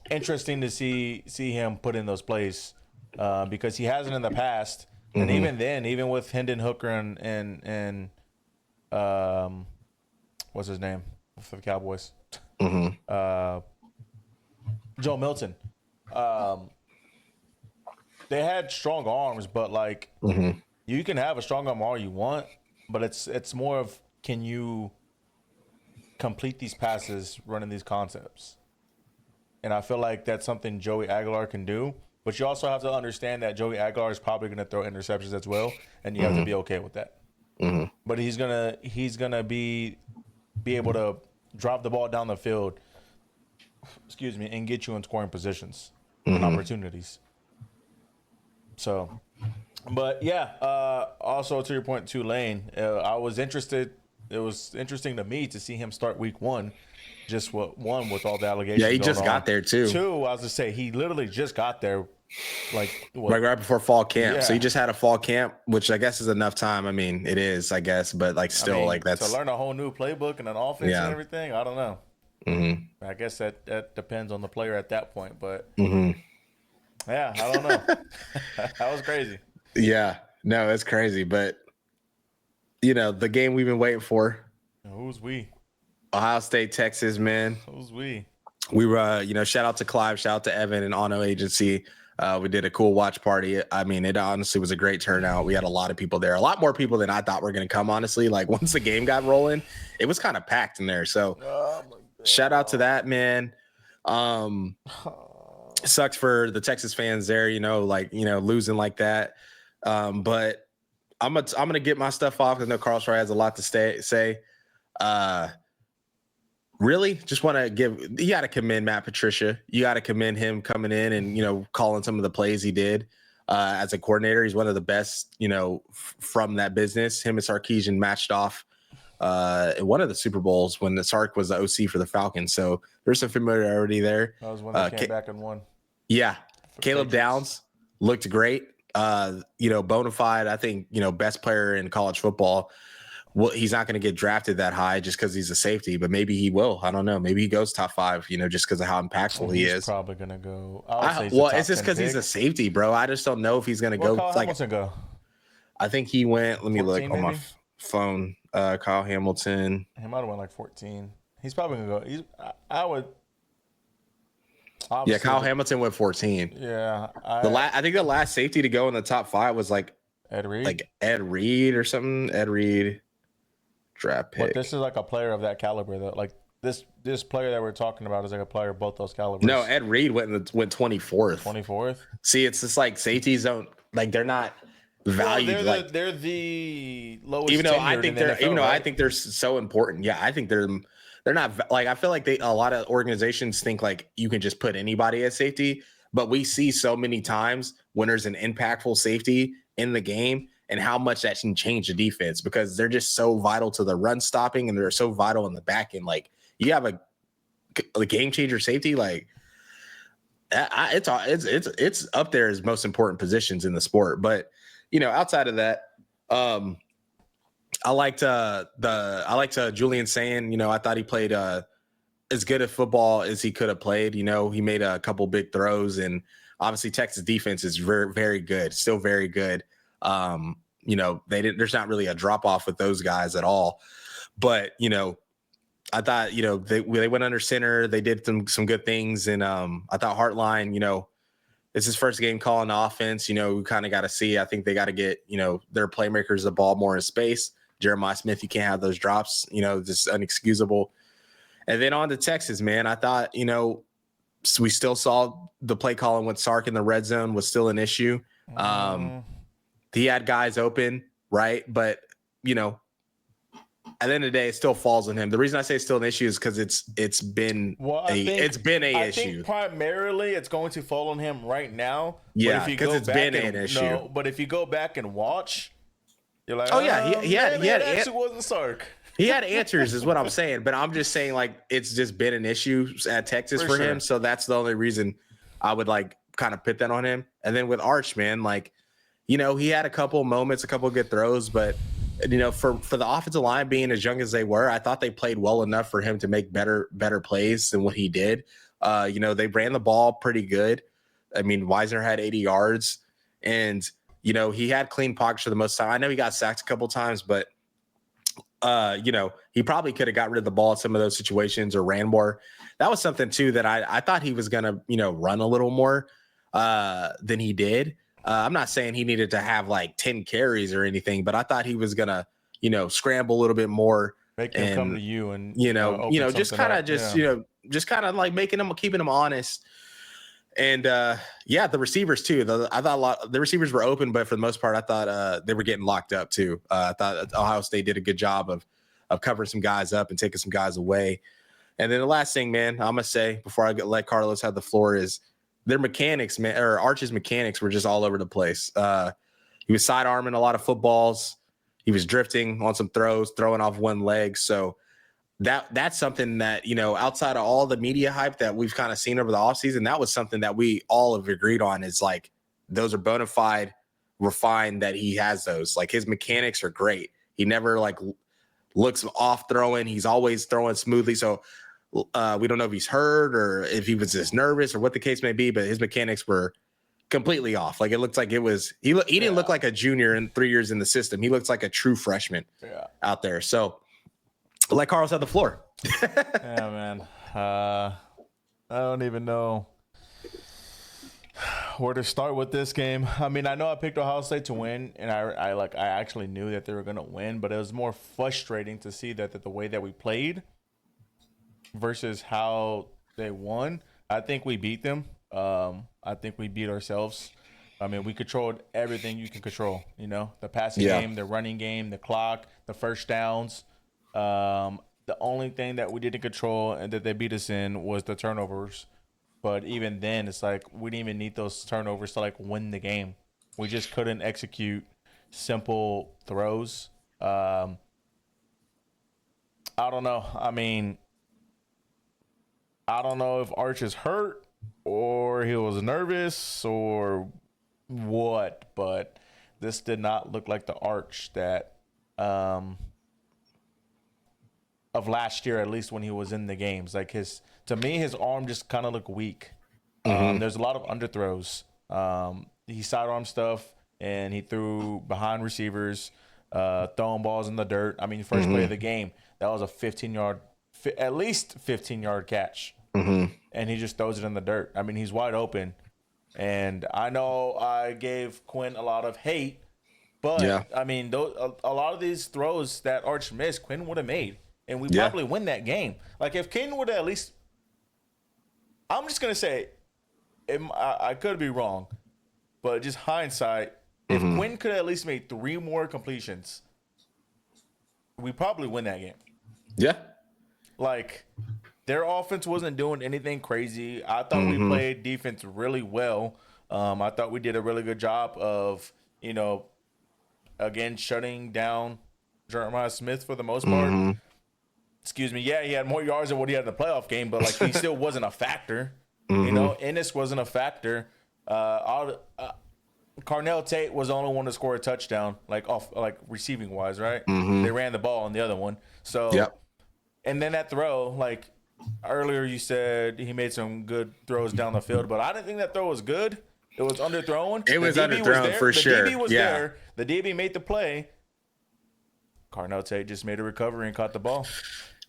interesting to see him put in those plays because he hasn't in the past. And even then, even with Hendon Hooker and what's his name for the Cowboys? Joe Milton. They had strong arms, but like you can have a strong arm all you want, but it's more of, can you complete these passes running these concepts? And I feel like that's something Joey Aguilar can do. But you also have to understand that Joey Aguilar is probably going to throw interceptions as well, and you have to be okay with that. But he's gonna be able to drop the ball down the field, and get you in scoring positions and opportunities. So But yeah, also to your point, Tulane, I was interested. It was interesting to me to see him start week one, just one with all the Yeah, allegations he going just on. got there too. Two, I was to say he literally just got there, like what? Right before fall camp. So he Yeah, just had a fall camp, which I guess is enough time. I mean, it is, I guess, but like I still, mean like to that's learn a whole new playbook and an offense and yeah. everything. I don't know. Mm-hmm. I guess that depends on the player at that point. But Mm-hmm. yeah, I don't know. That was crazy. Yeah, no, it's crazy, but you know the game we've been waiting for, Who's we? Ohio State, Texas, man. Who's we? We were, shout out to Clive, shout out to Evan and Auto Agency. We did a cool watch party. I mean, it honestly was a great turnout. We had a lot of people there, a lot more people than I thought were going to come. Honestly, like once the game got rolling, it was kind of packed in there. So, Oh my God. shout out to that, man. It sucks for the Texas fans there, losing like that. But I'm gonna get my stuff off because I know Carl Schreier has a lot to say. Really, just want to you got to commend Matt Patricia. You got to commend him coming in and calling some of the plays he did as a coordinator. He's one of the best, from that business. Him and Sarkisian matched off in one of the Super Bowls when the Sark was the OC for the Falcons. So there's some familiarity there. That was when they came back and won. Yeah, Caleb Downs looked great. Bona fide, I think, best player in college football. Well, he's not going to get drafted that high just because he's a safety, but maybe he will. I don't know. Maybe he goes top 5, just because of how impactful he is. He's probably going to go. It's just because he's a safety, bro. I just don't know if he's going to go. Kyle Hamilton go? I think he went. Let me look on my phone. Kyle Hamilton. He might have went like 14. He's probably going to go. I would. Yeah, Kyle Hamilton went 14. Yeah. I think the last safety to go in the top 5 was like Ed Reed. Like Ed Reed or something. Ed Reed. Draft pick. But this is like a player of that caliber, though. Like this player that we're talking about is like a player of both those calibers. No, Ed Reed went 24th. 24th. See, it's just like safeties don't they're not valued. They're the lowest. Even though I think they're so important. Yeah, I think they're not like I feel like a lot of organizations think like you can just put anybody at safety, but we see so many times when there's an impactful safety in the game and how much that can change the defense because they're just so vital to the run stopping and they're so vital in the back end. Like you have a game changer safety, like it's up there as most important positions in the sport. But outside of that, I liked Julian saying, I thought he played as good at football as he could have played. He made a couple big throws, and obviously Texas defense is very, very good, still very good. There's not really a drop off with those guys at all. But I thought they went under center. They did some good things, and I thought Hartline, it's his first game calling offense. We kind of got to see. I think they got to get their playmakers the ball more in space. Jeremiah Smith, you can't have those drops. Just unexcusable. And then on to Texas, man. I thought we still saw the play calling with Sark in the red zone was still an issue. He had guys open, right? But at the end of the day, it still falls on him. The reason I say it's still an issue is because it's been an issue. I think primarily it's going to fall on him right now. Yeah, because it's been an issue. No, but if you go back and watch, you're like, he actually wasn't Sark. He had answers, is what I'm saying. But I'm just saying, like, it's just been an issue at Texas for him. So that's the only reason I would kind of put that on him. And then with Arch, man, he had a couple moments, a couple good throws, but for the offensive line being as young as they were, I thought they played well enough for him to make better plays than what he did. They ran the ball pretty good. I mean, Wisner had 80 yards, and he had clean pockets for the most time. I know he got sacked a couple times, but he probably could have got rid of the ball in some of those situations or ran more. That was something too that I thought he was gonna run a little more than he did. I'm not saying he needed to have 10 carries or anything, but I thought he was gonna, scramble a little bit more. Make him come to you and just kind of keeping him honest. And the receivers too. I thought the receivers were open, but for the most part, I thought they were getting locked up too. I thought Ohio State did a good job of covering some guys up and taking some guys away. And then the last thing, man, I'm gonna say before I let Carlos have the floor is their mechanics, man, or Arch's mechanics were just all over the place. he was sidearming a lot of footballs. He was drifting on some throws, throwing off one leg. So that's something that, you know, outside of all the media hype that we've kind of seen over the offseason, that was something that we all have agreed on is like those are bona fide, refined that he has those. Like his mechanics are great. He never like looks off throwing. He's always throwing smoothly. So we don't know if he's hurt or if he was just nervous or what the case may be, but his mechanics were completely off. Like it looked like it was he didn't look like a junior in 3 years in the system. He looks like a true freshman out there. So like Carl said, the floor. Yeah, man. I don't even know where to start with this game. I mean, I know I picked Ohio State to win, and I actually knew that they were going to win, but it was more frustrating to see that the way that we played versus how they won. I think we beat them. I think we beat ourselves. I mean, we controlled everything you can control, you know, the passing game, the running game, the clock, the first downs. The only thing that we didn't control and that they beat us in was the turnovers. But even then, it's like we didn't even need those turnovers to like win the game. We just couldn't execute simple throws. I don't know. I mean, I don't know if Arch is hurt or he was nervous or what, but this did not look like the Arch that of last year, at least when he was in the games. Like to me, his arm just kind of looked weak. There's a lot of underthrows. He sidearm stuff and he threw behind receivers, throwing balls in the dirt. I mean, first play of the game, that was a at least 15-yard catch. And he just throws it in the dirt. I mean, he's wide open. And I know I gave Quinn a lot of hate, but I mean, a lot of these throws that Arch missed, Quinn would have made. And we probably win that game. Like, if Quinn would have at least – I'm just going to say, I could be wrong, but just hindsight, if Quinn could have at least made 3 more completions, we probably win that game. Yeah. Like, their offense wasn't doing anything crazy. I thought we played defense really well. I thought we did a really good job of, you know, again, shutting down Jeremiah Smith for the most part. Excuse me. Yeah, he had more yards than what he had in the playoff game, but like he still wasn't a factor. You know, Ennis wasn't a factor. Carnell Tate was the only one to score a touchdown, like receiving wise, right? They ran the ball on the other one. So, and then that throw, like earlier you said he made some good throws down the field, but I didn't think that throw was good. It was underthrown. It was underthrown for sure. The DB was there. The DB made the play. Carnell Tate just made a recovery and caught the ball.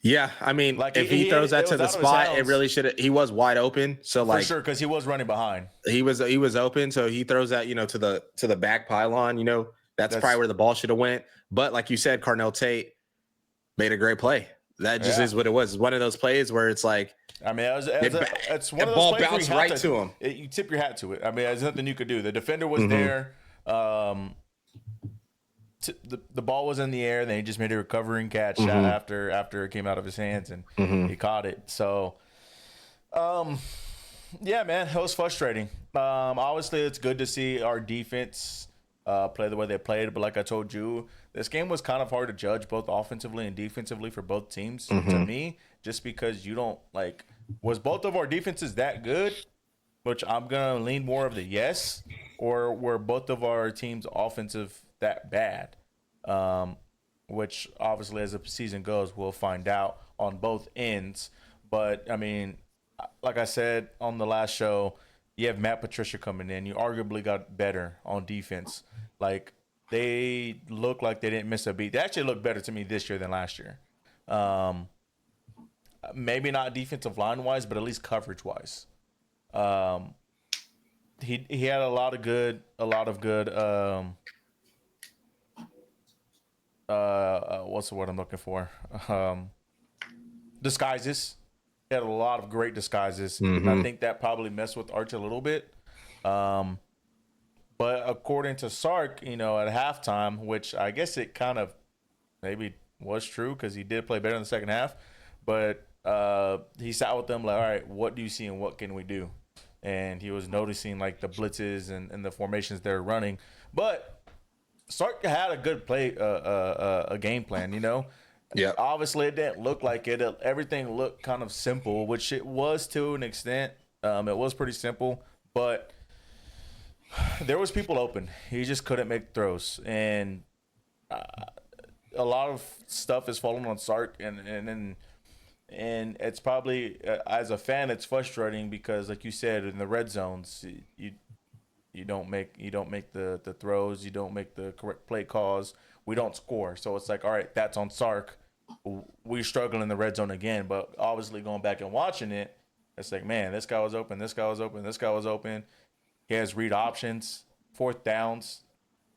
Yeah, I mean, like if he throws that to the spot, it really should. He was wide open, so like for sure, because he was running behind. He was open, so he throws that, you know, to the back pylon. You know, that's probably where the ball should have went. But like you said, Carnell Tate made a great play. That just is what it was. It's one of those plays where it's like, I mean, it's one of those ball plays bounced right to him. You tip your hat to it. I mean, there's nothing you could do. The defender was there. The ball was in the air, then he just made a recovering catch after it came out of his hands, and he caught it. So, yeah, man, it was frustrating. Obviously, it's good to see our defense play the way they played, but like I told you, this game was kind of hard to judge both offensively and defensively for both teams to me, just because you don't like was both of our defenses that good, which I'm gonna lean more of the yes, or were both of our teams offensive that bad, which obviously as the season goes we'll find out on both ends. But I mean, like I said on the last show, you have Matt Patricia coming in. You arguably got better on defense. Like they look like they didn't miss a beat. They actually look better to me this year than last year. Maybe not defensive line wise, but at least coverage wise. He had a lot of good what's the word I'm looking for? Disguises. He had a lot of great disguises. And I think that probably messed with Arch a little bit. But according to Sark, you know, at halftime, which I guess it kind of maybe was true because he did play better in the second half, but he sat with them like, all right, what do you see and what can we do? And he was noticing like the blitzes and the formations they're running. But Sark had a good play, a game plan. Yeah. Obviously, it didn't look like it. Everything looked kind of simple, which it was to an extent. It was pretty simple, but there was people open. He just couldn't make throws, and a lot of stuff is falling on Sark, and it's probably as a fan, it's frustrating because, like you said, in the red zones, you don't make the throws, you don't make the correct play calls, we don't score. So it's like, all right, that's on Sark. We struggle in the red zone again, but obviously going back and watching it, it's like, man, this guy was open, this guy was open, this guy was open. He has read options, fourth downs,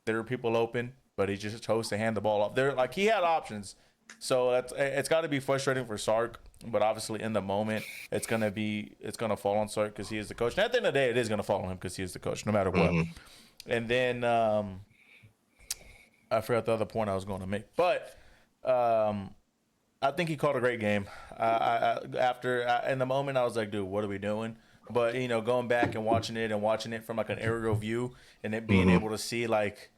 there are people open, but he just chose to hand the ball off. There, like, he had options. So it's got to be frustrating for Sark, but obviously in the moment it's gonna fall on Sark because he is the coach. And at the end of the day, it is gonna fall on him because he is the coach, no matter what. And then I forgot the other point I was going to make, but I think he called a great game. In the moment, I was like, dude, what are we doing? But going back and watching it from like an aerial view, and it being able to see like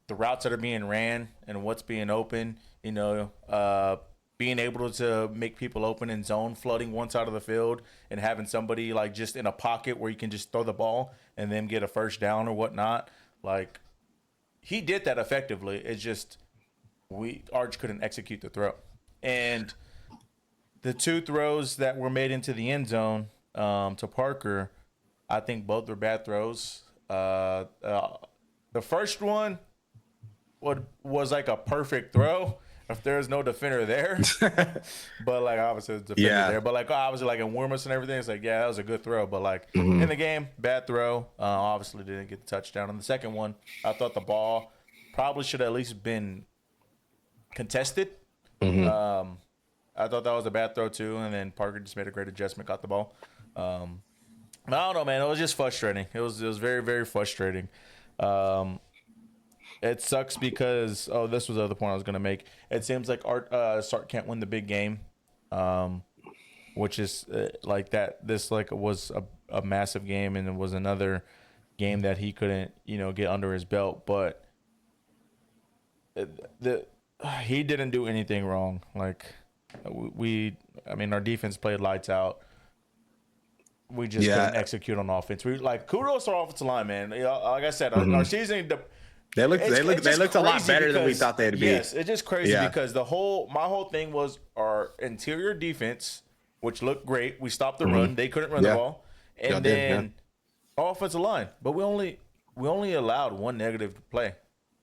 the routes that are being ran and what's being open, being able to make people open in zone, flooding one side of the field and having somebody like just in a pocket where you can just throw the ball and then get a first down or whatnot. Like, he did that effectively. It's just Arch couldn't execute the throw. And the two throws that were made into the end zone to Parker, I think both were bad throws. The first one was like a perfect throw if there's no defender there. But like, obviously there's a defender there. But like, obviously, like in warm-ups and everything, it's like, yeah, that was a good throw. But like in the game, bad throw. Obviously didn't get the touchdown. And the second one, I thought the ball probably should have at least been contested. I thought that was a bad throw too. And then Parker just made a great adjustment, got the ball. I don't know, man. It was just frustrating. It was very, very frustrating. It sucks because this was the other point I was gonna make. It seems like Sark can't win the big game, which is like that. This like was a massive game, and it was another game that he couldn't get under his belt. But he didn't do anything wrong. Like our defense played lights out. We just couldn't execute on offense. We kudos to our offensive line, man. Like I said, our season. They looked a lot better than we thought they'd be. Yes, it's just crazy because my whole thing was our interior defense, which looked great. We stopped the run; they couldn't run the ball, and then our offensive line. But we only allowed one negative play.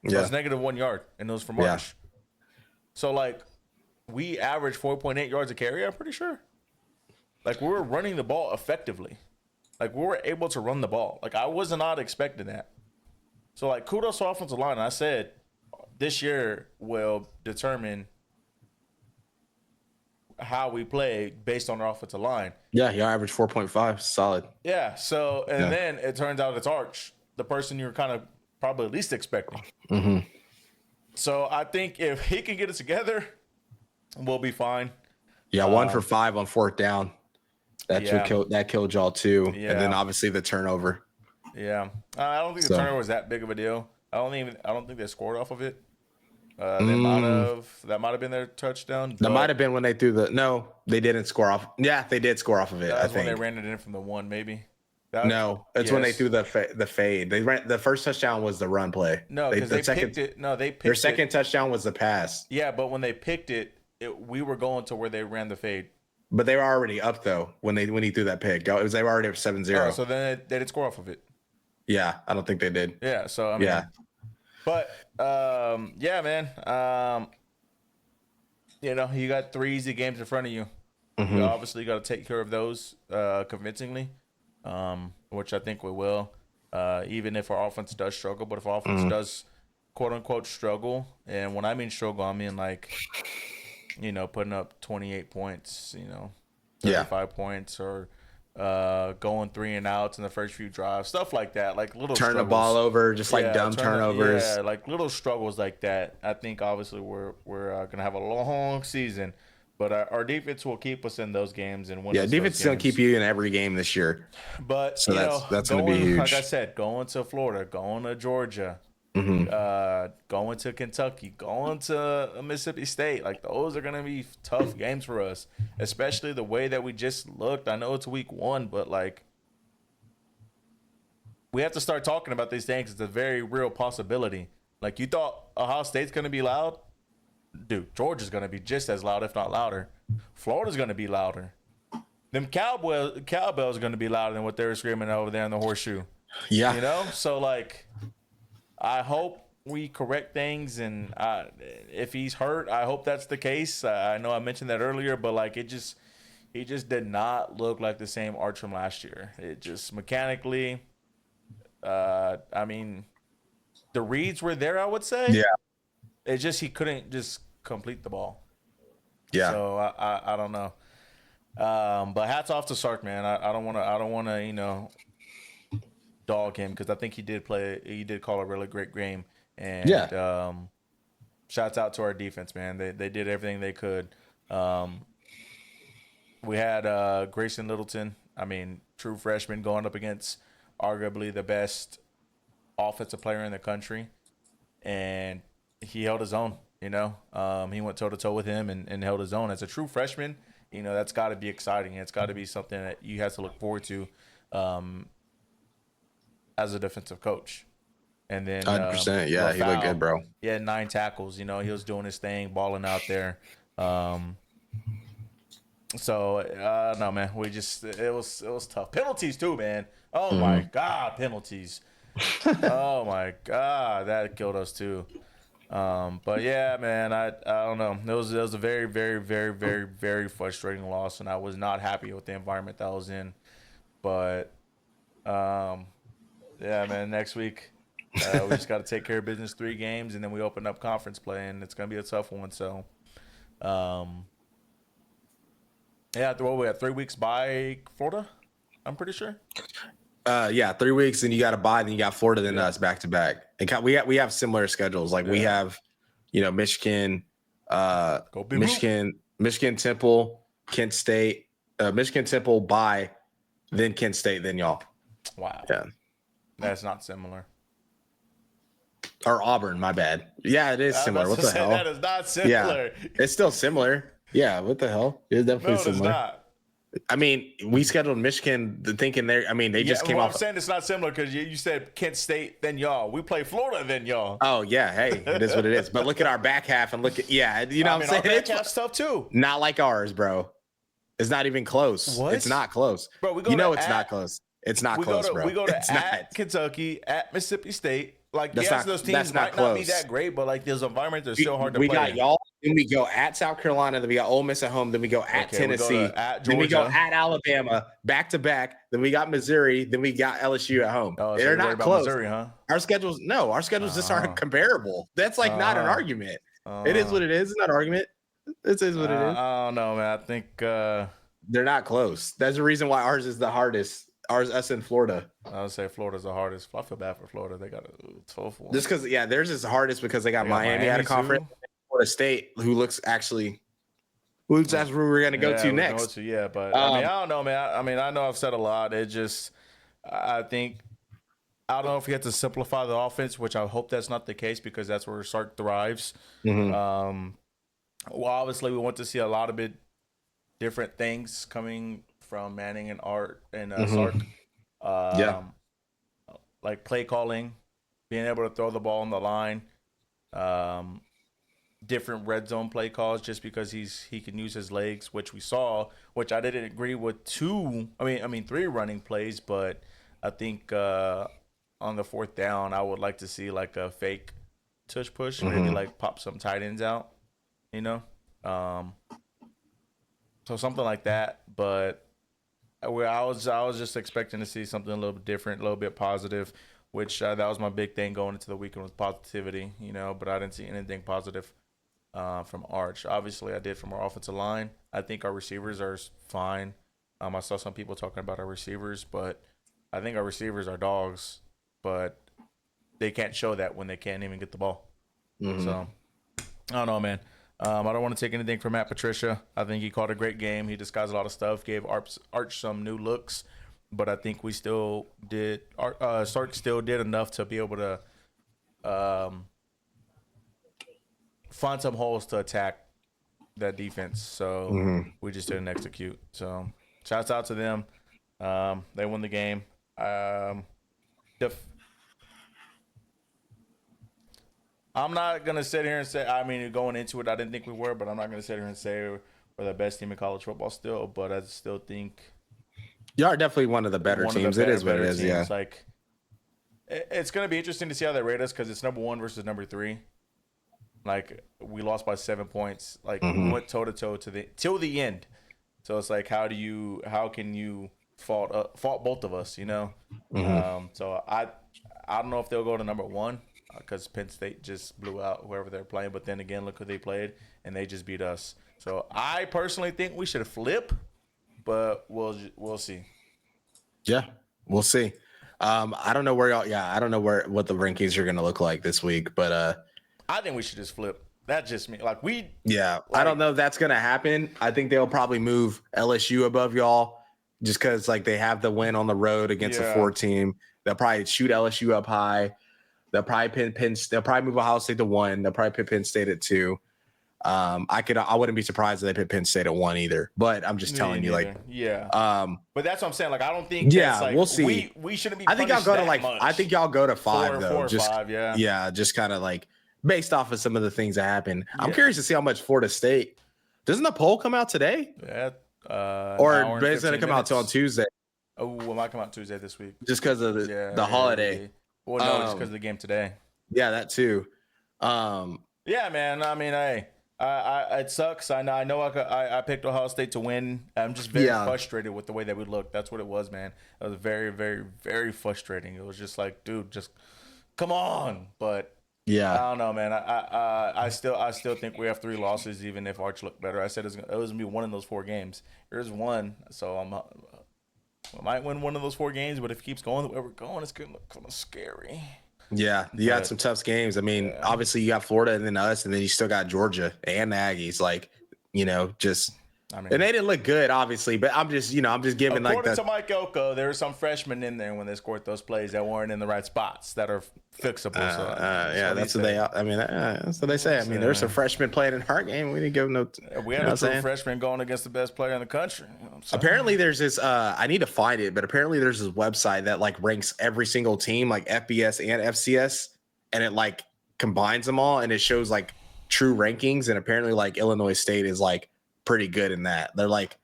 So it was negative 1 yard, and it was from March. So like, we averaged 4.8 yards a carry. I'm pretty sure. Like, we were running the ball effectively. Like, we were able to run the ball. Like, I was not expecting that. So, like, kudos to offensive line. I said this year will determine how we play based on our offensive line. Yeah, he averaged 4.5. Solid. Yeah. So, and then it turns out it's Arch, the person you're kind of probably least expecting. So, I think if he can get it together, we'll be fine. Yeah, 1 for 5 on fourth down. That killed y'all too. Yeah. And then obviously the turnover. Yeah, I don't think the turnover was that big of a deal. I don't think they scored off of it. That might have been their touchdown. That might have been when they threw they didn't score off. Yeah, they did score off of it. I think when they ran it in from the one, maybe. It's when they threw the fade. They ran the first touchdown was the run play. No, because they picked it. No, they picked their second touchdown was the pass. Yeah, but when they picked it, we were going to where they ran the fade. But they were already up though when he threw that pick. They were already up 7-0. Oh, so then they didn't score off of it. Yeah, I don't think they did. Yeah, so I mean, but man, you got 3 easy games in front of you. You obviously got to take care of those convincingly, which I think we will. Even if our offense does struggle, but if our offense does quote unquote struggle, and when I mean struggle, I mean like, putting up 28 points, 35 points, or going 3 and outs in the first few drives, stuff like that, like little turn struggles. The ball over, just like dumb turnovers. Yeah, like little struggles like that. I think obviously we're gonna have a long season, but our defense will keep us in those games and win. Yeah, defense is gonna keep you in every game this year. But so that's gonna be huge. Like I said, going to Florida, going to Georgia, going to Kentucky, going to Mississippi State. Like, those are going to be tough games for us, especially the way that we just looked. I know it's week 1, but, like, we have to start talking about these things. It's a very real possibility. Like, you thought Ohio State's going to be loud? Dude, Georgia's going to be just as loud, if not louder. Florida's going to be louder. Them cowbells are going to be louder than what they were screaming over there in the horseshoe. Yeah. You know? So, like, I hope we correct things. And if he's hurt, I hope that's the case. I know I mentioned that earlier, but, like, he just did not look like the same Arch from last year. It just mechanically, I mean, the reads were there, I would say. Yeah. It's just he couldn't just complete the ball. Yeah. So I don't know. But hats off to Sark, man. I don't want to dog him, because I think he did call a really great game. And shouts out to our defense, man. They did everything they could. We had Grayson Littleton. I mean, true freshman, going up against arguably the best offensive player in the country, and he held his own. He went toe-to-toe with him and held his own. As a true freshman, that's got to be exciting. It's got to be something that you have to look forward to as a defensive coach. And then 100%. Yeah, he looked good, bro. He had 9 tackles. He was doing his thing, balling out there. So no, man, it was tough. Penalties too, man. Oh my God, penalties. Oh my God, that killed us too. But yeah, man, I don't know. It was a very, very, very, very, very frustrating loss, and I was not happy with the environment that I was in. But yeah, man, next week we just got to take care of business. 3 games, and then we open up conference play, and it's gonna be a tough one. So, yeah, we have 3 weeks by Florida, I'm pretty sure. Yeah, 3 weeks, and you got to buy, then you got Florida, then us back to back. And we have similar schedules. Like we have, Michigan, Michigan, Temple, Kent State, Michigan, Temple, bye, then Kent State, then y'all. Wow. Yeah, that's not similar. Or Auburn, my bad. Yeah, it is similar. What the hell? That is not similar. Yeah, it's still similar. Yeah, what the hell? It's definitely similar. It's not. I mean, we scheduled Michigan thinking they just came off. I'm saying it's not similar because you said Kent State, then y'all. We play Florida, then y'all. Oh, yeah. Hey, it is what it is. But look at our back half and look at, what I'm saying? Our back half's tough too. Not like ours, bro. It's not even close. What? It's not close. Bro, it's not close. It's not close, bro. We go to it's at Kentucky, at Mississippi State. Like, those teams might not be that great, but like those environments are still hard to play. We got y'all, then we go at South Carolina, then we got Ole Miss at home, then we go at Tennessee, then we go at Alabama, back to back, then we got Missouri, then we got LSU at home. Oh, so they're not close. Missouri, huh? Our schedules just aren't comparable. That's like not an argument. It is what it is. It's not an argument. This is what it is. I don't know, man. I think they're not close. That's the reason why ours is the hardest. Us in Florida. I would say Florida's the hardest. I feel bad for Florida. They got a tough one. Just because, theirs is the hardest because they got Miami out of conference. Florida State, who looks that's where we're going to go to next. But I don't know, man. I know I've said a lot. It just, I think, I don't know if you have to simplify the offense, which I hope that's not the case because that's where Sark thrives. Well, obviously, we want to see a lot of bit different things coming from Manning and Art and Sark. Like play calling, being able to throw the ball on the line, different red zone play calls just because he can use his legs, which we saw, which I didn't agree with 3 running plays, but I think on the 4th down, I would like to see like a fake tush push, maybe like pop some tight ends out, so something like that, but I was just expecting to see something a little bit different, a little bit positive, which that was my big thing going into the weekend was positivity, but I didn't see anything positive from Arch. Obviously, I did from our offensive line. I think our receivers are fine. I saw some people talking about our receivers, but I think our receivers are dogs, but they can't show that when they can't even get the ball. So, I don't know, man. I don't want to take anything from Matt Patricia. I think he called a great game. He disguised a lot of stuff, gave Arch some new looks, but I think we still did. Sark still did enough to be able to find some holes to attack that defense. So we just didn't execute. So shouts out to them. They won the game. I'm not gonna sit here and say. I mean, going into it, I didn't think we were, but I'm not gonna sit here and say we're the best team in college football still. But I still think you are definitely one of the better teams. It is what it is. Teams. Yeah. Like it's gonna be interesting to see how they rate us because it's number 1 versus number 3. Like we lost by 7 points. Like we went toe to toe till the end. So it's like how can you fault both of us? You know. So I don't know if they'll go to number 1. Because Penn State just blew out whoever they're playing. But then again, look who they played, and they just beat us. So I personally think we should flip, but we'll see. Yeah, we'll see. I don't know where y'all. Yeah, I don't know what the rankings are going to look like this week, but I think we should just flip. That's just me. Like Yeah, I don't know if that's going to happen. I think they'll probably move LSU above y'all, just because like they have the win on the road against a 4 team. They'll probably shoot LSU up high. They'll probably they'll probably move Ohio State to 1. They'll probably put Penn State at 2. I wouldn't be surprised if they put Penn State at 1 either. But I'm just telling you, like, but that's what I'm saying. Like, I don't think. Like, we'll see. We shouldn't be. I think y'all go to like. Much. I think y'all go to 5 though. 4 or just 5, yeah. Yeah, just kind of like based off of some of the things that happened. I'm curious to see how much Florida State. Doesn't the poll come out today? Yeah. Or it's going to come out on Tuesday. Oh, it might come out Tuesday this week. Just because of the holiday. Well, no, just because of the game today. Yeah, that too. Yeah, man. I mean, it sucks. I know. I picked Ohio State to win. I'm just very frustrated with the way that we looked. That's what it was, man. It was very, very, very frustrating. It was just like, dude, just come on. But I don't know, man. I still think we have 3 losses, even if Arch looked better. I said it was gonna be 1 in those 4 games. There's 1, so I might win 1 of those 4 games. But if it keeps going the way we're going, it's gonna look kind of scary. Yeah, you got some tough games. I mean, obviously you got Florida and then us, and then you still got Georgia and the Aggies. Like, and they didn't look good, obviously. But I'm just giving like according to Mike Elko, there were some freshmen in there when they scored those plays that weren't in the right spots that are fixable. That's what they. I mean, that's what they say. I mean, there's some freshmen playing in our game. We didn't give them no. We had a true freshman going against the best player in the country. Apparently, there's this. I need to find it, but apparently, there's this website that like ranks every single team, like FBS and FCS, and it like combines them all, and it shows like true rankings. And apparently, like Illinois State is like pretty good in that. They're like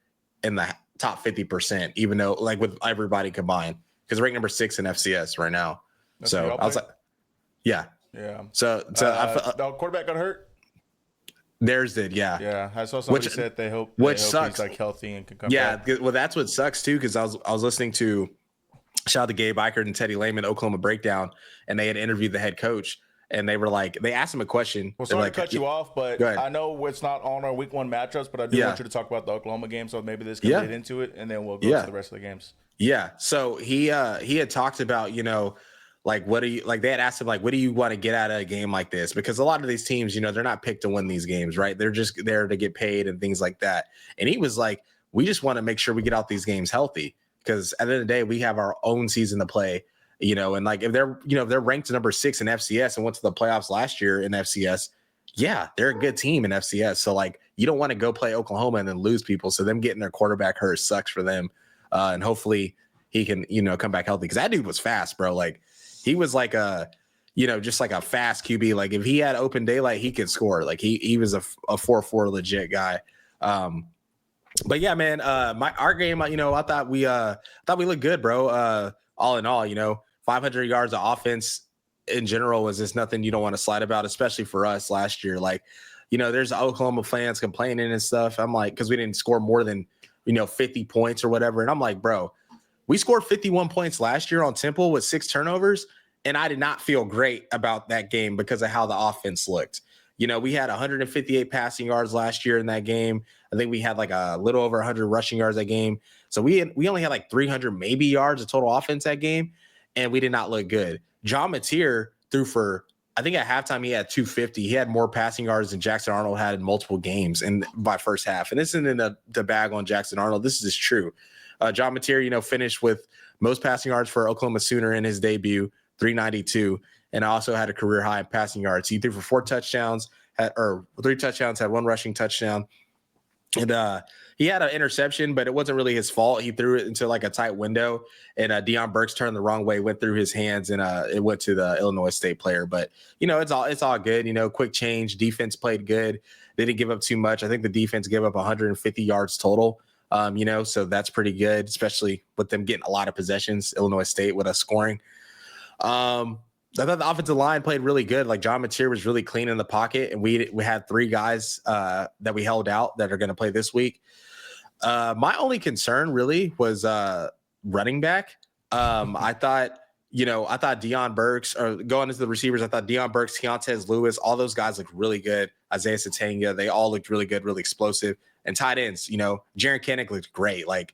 in the top 50%, even though like with everybody combined, because ranked number 6 in FCS right now. That's so I was like, yeah. So the quarterback got hurt. Theirs did, yeah. Yeah, I saw somebody said they hope sucks. He's like healthy and can come back. Yeah, well, that's what sucks too, because I was listening to shout out to Gabe Eichert and Teddy Lehman, Oklahoma Breakdown, and they had interviewed the head coach. And they were like, they asked him a question. Well, sorry to cut you off, but I know it's not on our week 1 matchups, but I do want you to talk about the Oklahoma game. So maybe this can lead into it, and then we'll go to the rest of the games. Yeah. So he had talked about, like, they had asked him, like, what do you want to get out of a game like this? Because a lot of these teams, they're not picked to win these games, right? They're just there to get paid and things like that. And he was like, we just want to make sure we get out these games healthy, because at the end of the day, we have our own season to play. And like if they're ranked number 6 in FCS and went to the playoffs last year in FCS, they're a good team in FCS. So like you don't want to go play Oklahoma and then lose people. So them getting their quarterback hurt sucks for them. And hopefully he can, come back healthy, because that dude was fast, bro. Like he was like just like a fast QB. Like if he had open daylight, he could score. Like he was a 4-4 legit guy. But yeah, man, our game, I thought we looked good, bro. All in all, 500 yards of offense in general was just nothing you don't want to slide about, especially for us last year. Like, there's Oklahoma fans complaining and stuff. I'm like, because we didn't score more than, 50 points or whatever. And I'm like, bro, we scored 51 points last year on Temple with 6 turnovers. And I did not feel great about that game because of how the offense looked. We had 158 passing yards last year in that game. I think we had like a little over 100 rushing yards that game. So we only had like 300 maybe yards of total offense that game, and we did not look good. John Mateer threw for, I think at halftime he had 250. He had more passing yards than Jackson Arnold had in multiple games and by first half. And this isn't in the bag on Jackson Arnold. This is just true. John Mateer, finished with most passing yards for Oklahoma Sooner in his debut, 392. and also had a career high in passing yards. He threw for 4 touchdowns, or 3 touchdowns, had 1 rushing touchdown. And he had an interception, but it wasn't really his fault. He threw it into like a tight window, and Deion Burks turned the wrong way, went through his hands, and it went to the Illinois State player. But it's all good. Quick change. Defense played good. They didn't give up too much. I think the defense gave up 150 yards total. So that's pretty good, especially with them getting a lot of possessions. Illinois State with us scoring. I thought the offensive line played really good. Like John Mateer was really clean in the pocket, and we had 3 guys that we held out that are going to play this week. My only concern really was running back. I thought Deion Burks, or going into the receivers, I thought Deion Burks, Keontez Lewis, all those guys looked really good. Isaiah Satanga, they all looked really good, really explosive. And tight ends, Jaron Kennick looked great. Like,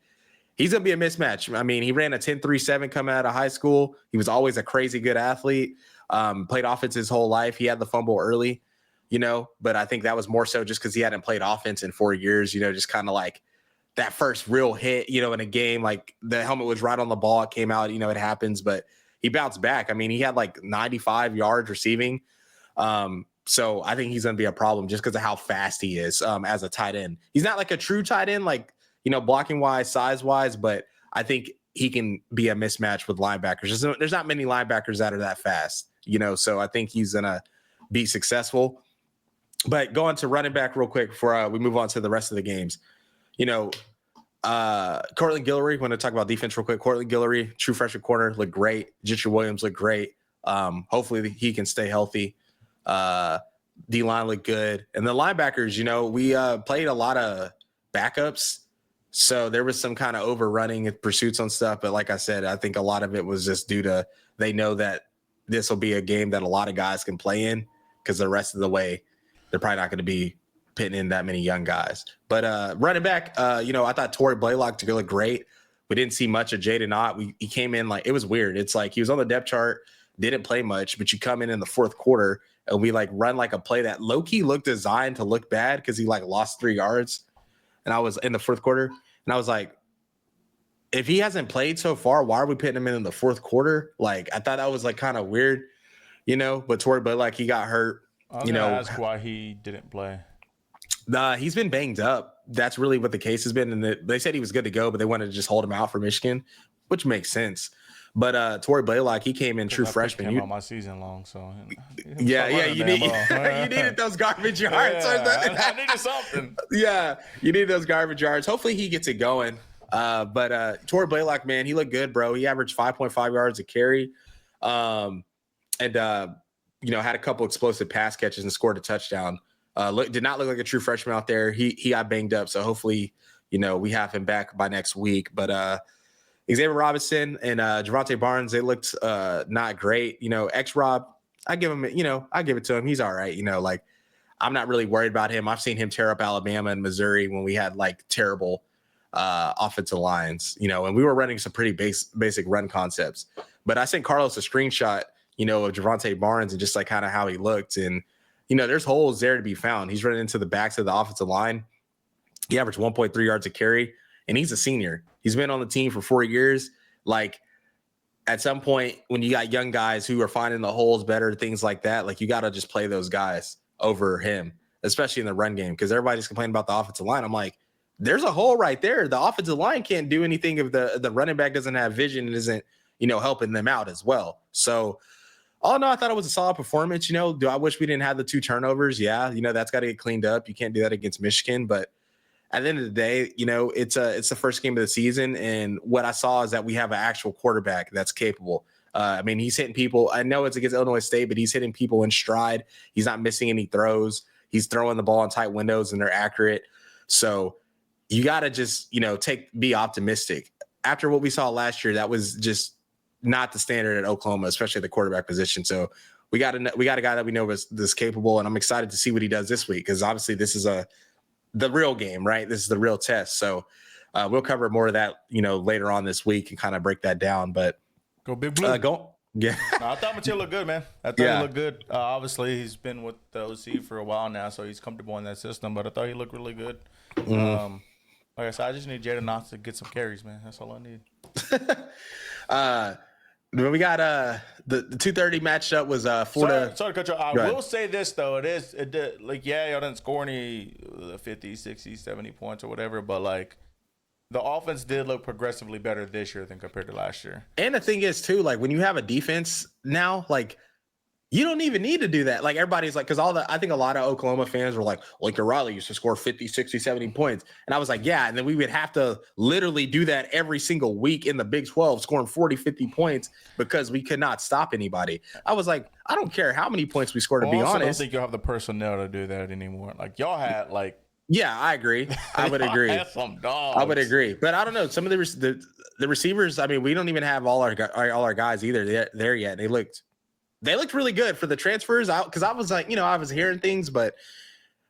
he's going to be a mismatch. I mean, he ran a 10.37 coming out of high school. He was always a crazy good athlete, played offense his whole life. He had the fumble early, but I think that was more so just because he hadn't played offense in 4 years, just kind of like that first real hit, in a game. Like, the helmet was right on the ball. It came out, it happens, but he bounced back. I mean, he had like 95 yards receiving. So I think he's going to be a problem just because of how fast he is as a tight end. He's not like a true tight end, like, blocking wise, size wise, but I think he can be a mismatch with linebackers. There's not many linebackers that are that fast, so I think he's going to be successful. But going to running back real quick before we move on to the rest of the games, Cortland Guillory, want to talk about defense real quick. Cortland Guillory, true freshman corner, looked great. Jitcher Williams looked great. Hopefully he can stay healthy. D-line looked good. And the linebackers, we played a lot of backups. So there was some kind of overrunning pursuits on stuff. But like I said, I think a lot of it was just due to they know that this will be a game that a lot of guys can play in, because the rest of the way, they're probably not going to be pitting in that many young guys. But running back, I thought Torrey Blaylock looked great. We didn't see much of Jaden Ott. He came in like, it was weird. It's like he was on the depth chart, didn't play much, but you come in the fourth quarter and we like run like a play that low-key looked designed to look bad because he like lost 3 yards. And I was in the fourth quarter, and I was like, if he hasn't played so far, why are we putting him in the fourth quarter? Like, I thought that was like kind of weird, but Torrey Blaylock, he got hurt. I was gonna ask why he didn't play. He's been banged up. That's really what the case has been. And they said he was good to go, but they wanted to just hold him out for Michigan, which makes sense. But Torrey Blaylock, he came in true freshman. Came out my season long, so yeah, you needed those garbage yards. I needed something. Yeah, you need those garbage yards. Hopefully he gets it going. But Torrey Blaylock, man, he looked good, bro. He averaged 5.5 yards a carry, and had a couple explosive pass catches and scored a touchdown. Did not look like a true freshman out there. He got banged up, so hopefully, we have him back by next week. But Xavier Robinson and Javonte Barnes, they looked not great. X-Rob, I give it to him. He's all right. Like, I'm not really worried about him. I've seen him tear up Alabama and Missouri when we had like terrible offensive lines, and we were running some pretty basic run concepts. But I sent Carlos a screenshot, of Javonte Barnes and just like kind of how he looked. And, there's holes there to be found. He's running into the backs of the offensive line. He averaged 1.3 yards a carry, and he's a senior. He's been on the team for 4 years. Like, at some point when you got young guys who are finding the holes better, things like that, like, you got to just play those guys over him, especially in the run game, because everybody's complaining about the offensive line. I'm like, there's a hole right there. The offensive line can't do anything if the running back doesn't have vision and isn't, helping them out as well. So, all in all, I thought it was a solid performance. Do I wish we didn't have the 2 turnovers? Yeah, that's got to get cleaned up. You can't do that against Michigan, but at the end of the day, it's the first game of the season, and what I saw is that we have an actual quarterback that's capable. He's hitting people. I know it's against Illinois State, but he's hitting people in stride. He's not missing any throws. He's throwing the ball in tight windows, and they're accurate. So you got to just, be optimistic. After what we saw last year, that was just not the standard at Oklahoma, especially at the quarterback position. So we got a guy that we know is this capable, and I'm excited to see what he does this week, because obviously this is the real game, right? This is the real test. So we'll cover more of that, later on this week and kind of break that down. But go Big Blue. Yeah. No, I thought Mateo looked good, man. I thought he looked good. Obviously, he's been with the OC for a while now, so he's comfortable in that system. But I thought he looked really good. Mm-hmm. Like I said, I just need Jaden Knox to get some carries, man. That's all I need. We got the 2:30 matchup was Florida. Sorry to cut you. I will say this though, it did, like, yeah, y'all didn't score any 50, 60, 70 points or whatever, but like the offense did look progressively better this year than compared to last year. And the thing is too, like when you have a defense now, like you don't even need to do that. Like everybody's like, because I think a lot of Oklahoma fans were like, Lincoln Riley used to score 50, 60, 70 points. And I was like, yeah. And then we would have to literally do that every single week in the Big 12, scoring 40, 50 points because we could not stop anybody. I was like, I don't care how many points we score, to be honest. I don't think you'll have the personnel to do that anymore. Like y'all had like. Yeah, I agree. I would agree. Had some dogs. I would agree. But I don't know. Some of the receivers, I mean, we don't even have all our guys either there yet. They looked really good for the transfers out, because I was like, I was hearing things, but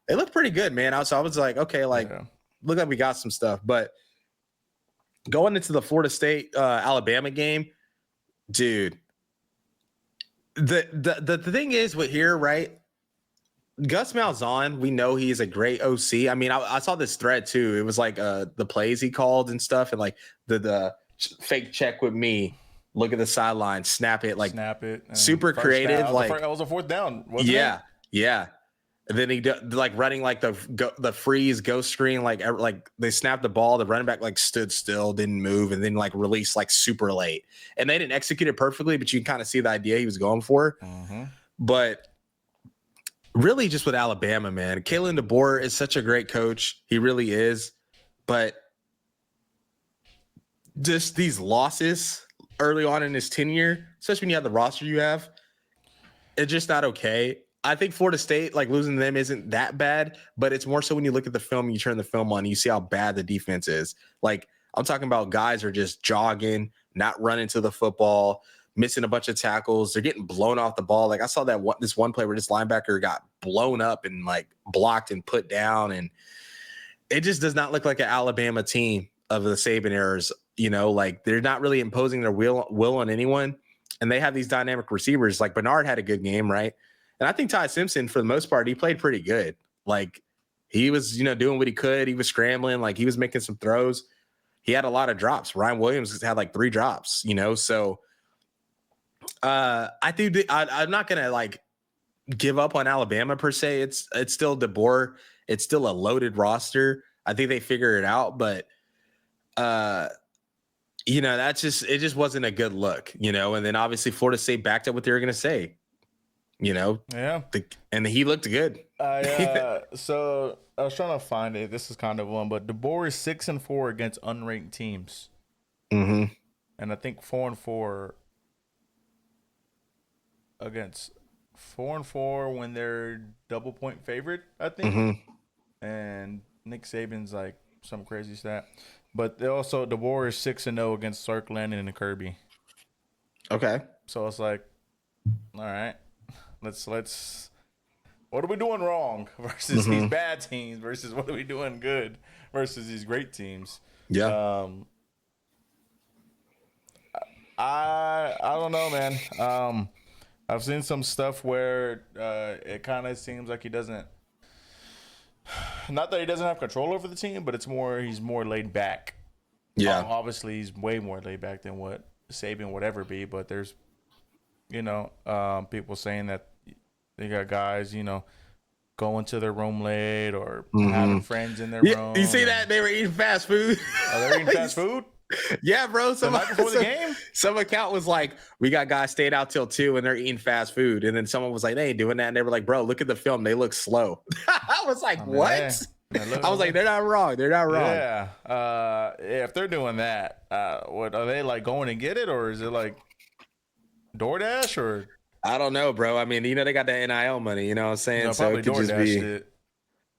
they looked pretty good, man. So I was like, okay, look like we got some stuff. But going into the Florida State Alabama game, dude, the thing is with here, right? Gus Malzahn, we know he's a great OC. I mean, I saw this thread too. It was like the plays he called and stuff, and like the fake check with me. Look at the sideline, snap it. Super creative. Like that was a fourth down. Wasn't it? Yeah. And then he like running like the freeze ghost screen, like they snapped the ball. The running back like stood still, didn't move, and then like released like super late. And they didn't execute it perfectly, but you can kind of see the idea he was going for. Mm-hmm. But really, just with Alabama, man, Kalen DeBoer is such a great coach. He really is. But just these losses early on in his tenure, especially when you have the roster you have, it's just not okay. I think Florida State, like losing to them isn't that bad, but it's more so when you look at the film, you turn the film on, you see how bad the defense is. Like I'm talking about guys are just jogging, not running to the football, missing a bunch of tackles. They're getting blown off the ball. Like I saw this one play where this linebacker got blown up and like blocked and put down. And it just does not look like an Alabama team of the Saban errors. Like they're not really imposing their will on anyone. And they have these dynamic receivers. Like Bernard had a good game, right? And I think Ty Simpson, for the most part, he played pretty good. Like he was, doing what he could. He was scrambling. Like he was making some throws. He had a lot of drops. Ryan Williams had like 3 drops, So I'm not going to like give up on Alabama per se. It's still DeBoer. It's still a loaded roster. I think they figure it out, but it just wasn't a good look, and then obviously Florida State backed up what they were going to say, Yeah. And he looked good. So I was trying to find it. This is kind of one, but DeBoer is 6-4 against unranked teams. Mm-hmm. And I think 4-4 against 4-4 when they're double point favorite, I think. Mm-hmm. And Nick Saban's like some crazy stat. But they also, DeBoer is 6-0 against Sark Landon and Kirby. Okay. So it's like, all right, let's what are we doing wrong versus these bad teams versus what are we doing good versus these great teams? Yeah. I don't know, man. I've seen some stuff where it kind of seems like he doesn't. Not that he doesn't have control over the team, but he's more laid back. Yeah. Obviously, he's way more laid back than what Saban would ever be. But there's, people saying that they got guys, going to their room late or having friends in their room. You see that? They were eating fast food. Oh, they were eating fast food? Yeah, bro. The night before the game? Some account was like, we got guys stayed out till 2 and they're eating fast food. And then someone was like, they ain't doing that. And they were like, bro, look at the film. They look slow. I was like, what? I was like, they're not wrong. They're not wrong. Yeah. If they're doing that, what are they like going to get it? Or is it like DoorDash or? I don't know, bro. I mean, they got the NIL money, you know what I'm saying? So it could just be. It.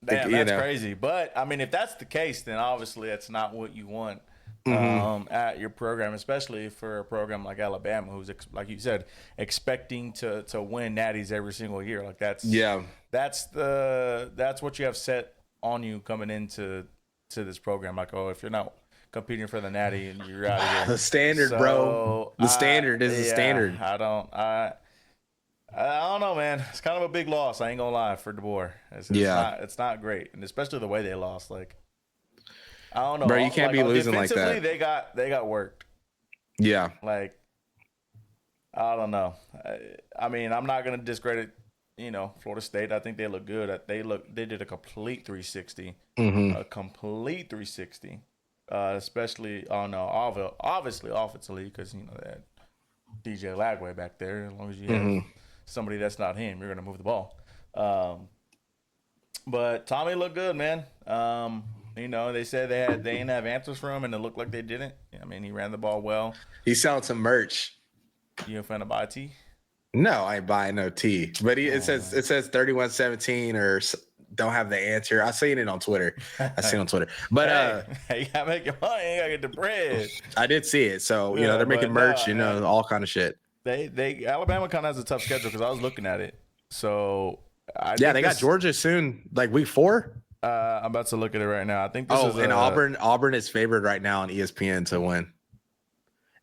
Damn, that's crazy. But I mean, if that's the case, then obviously that's not what you want. At your program, especially for a program like Alabama, who's like you said, expecting to win natties every single year. Like that's what you have set on you coming into this program. Like, if you're not competing for the natty, and you're out of here. The standard, bro. The standard is the standard. I don't know, man. It's kind of a big loss. I ain't gonna lie for DeBoer. It's not great, and especially the way they lost. Like, I don't know, bro. You can't be losing like that. They got worked. Yeah. Like, I don't know. I mean, I'm not gonna discredit, Florida State. I think they look good. They did a complete 360, Mm-hmm. a complete 360, especially on obviously offensively because they had DJ Lagway back there. As long as you have Mm-hmm. somebody that's not him, you're gonna move the ball. But Tommy looked good, man. They said they didn't have answers for him, and it looked like they didn't. I mean, he ran the ball well. He's selling some merch. You a fan of IT? No, I ain't buying no tea. But it says 31-17 or don't have the answer. I seen it on Twitter. But hey, you gotta make your money. You gotta get the bread. I did see it. So they're making merch. All kind of shit. Alabama kind of has a tough schedule because I was looking at it. So they got Georgia soon, like week 4. I'm about to look at it right now. I think this is Auburn is favored right now on ESPN to win.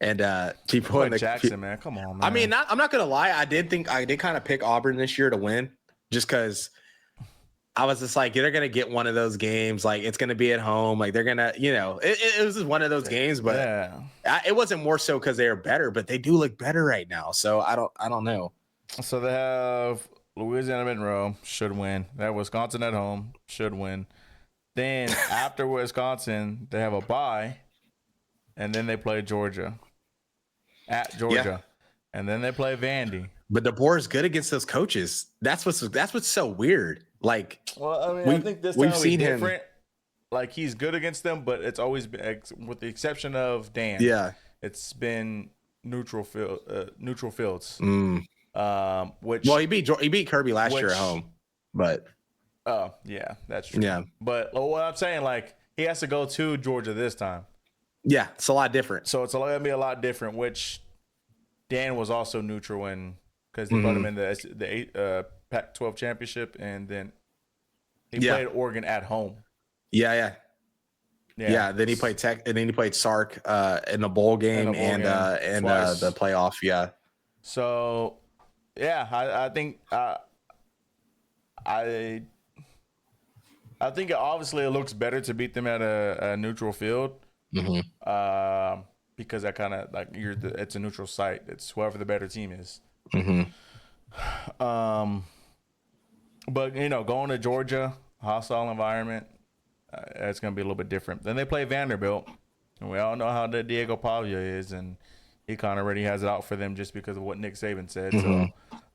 And people in Jackson, man, come on, man. I mean, I'm not gonna lie. I did kind of pick Auburn this year to win, just because I was just like, they're gonna get one of those games. Like it's gonna be at home. Like they're gonna, it was just one of those games. But it wasn't more so because they are better, but they do look better right now. So I don't know. So they have Louisiana Monroe, should win. They have Wisconsin at home, should win. Then after Wisconsin, they have a bye, and then they play Georgia. At Georgia, and then they play Vandy. But DeBoer is good against those coaches. That's what's so weird. Like, well, I mean, I think this time we've seen different. Like he's good against them, but it's always been, with the exception of Dan. Yeah, it's been neutral fields. Which he beat Kirby last year at home, but yeah, that's true. Yeah, but what I'm saying, like he has to go to Georgia this time. Yeah, it's a lot different. So it's going to be a lot different, which Dan was also neutral in because they brought him in the Pac-12 championship, and then he played Oregon at home. Yeah. Then he played Sark in the bowl game and the playoff. Yeah. So, I think I think obviously it looks better to beat them at a neutral field. Mm-hmm. Because that kind of like it's a neutral site. It's whoever the better team is. Mm-hmm. But going to Georgia, hostile environment, it's going to be a little bit different. Then they play Vanderbilt, and we all know how the Diego Pavia is, and he kind of already has it out for them just because of what Nick Saban said. Mm-hmm.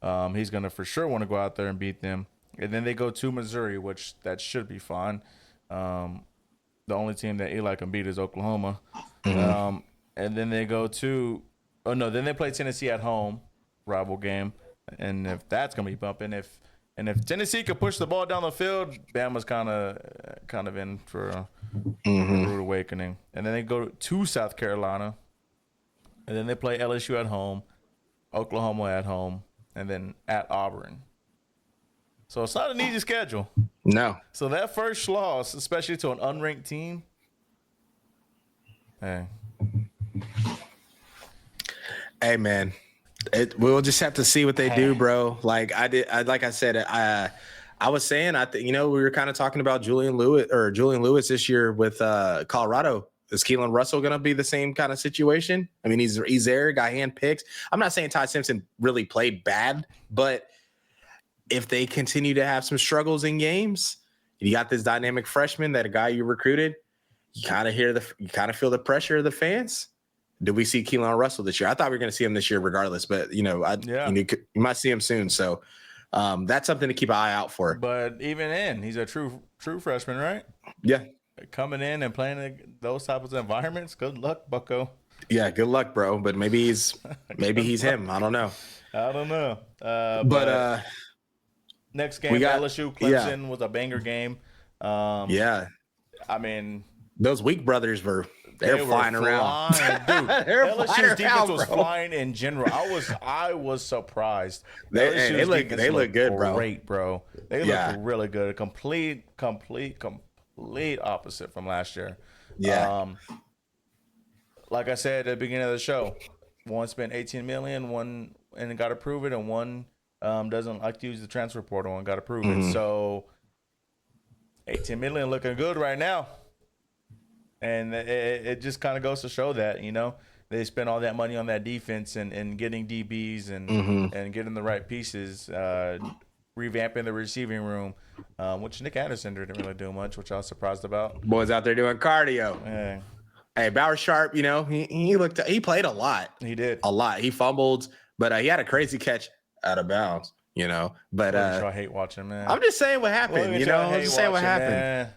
So he's going to for sure want to go out there and beat them. And then they go to Missouri, which that should be fun. The only team that Eli can beat is Oklahoma. Mm-hmm. And then they go to then they play Tennessee at home, rival game. And if that's gonna be bumping, if Tennessee could push the ball down the field, Bama's kind of in for a rude awakening. And then they go to South Carolina, and then they play LSU at home, Oklahoma at home, and then at Auburn. So it's not an easy schedule. No. So that first loss, especially to an unranked team, hey man, we'll just have to see what they do, bro. Like I said, I was saying, we were kind of talking about Julian Lewis this year with Colorado. Is Keelan Russell going to be the same kind of situation? I mean, he's there, got handpicked. I'm not saying Ty Simpson really played bad, but if they continue to have some struggles in games, you got this dynamic freshman, that a guy you recruited, you kind of feel the pressure of the fans. Do we see Keelan Russell this year? I thought we were going to see him this year regardless, but you might see him soon. So that's something to keep an eye out for. But even he's a true freshman, right? Yeah. Coming in and playing those types of environments. Good luck, Bucko. Yeah, good luck, bro. But maybe he's him. I don't know. But next game, LSU Clemson was a banger game. I mean, those Weak brothers were flying around. Dude, LSU's defense was flying in general. I was surprised. They look good, bro. Great, bro. They look really good. Complete opposite from last year. Yeah. Like I said at the beginning of the show, one spent $18 million, one and got approved it, and one doesn't like to use the transfer portal and got approved it. So $18 million looking good right now. And it just kind of goes to show that, they spent all that money on that defense and getting DBs and getting the right pieces, revamping the receiving room, which Nick Anderson didn't really do much, which I was surprised about. Boys out there doing cardio. Yeah. Hey, Bauer Sharp, he played a lot. He did. A lot. He fumbled, but he had a crazy catch out of bounds, But I hate watching, man. I'm just saying what happened, I'm just saying what happened.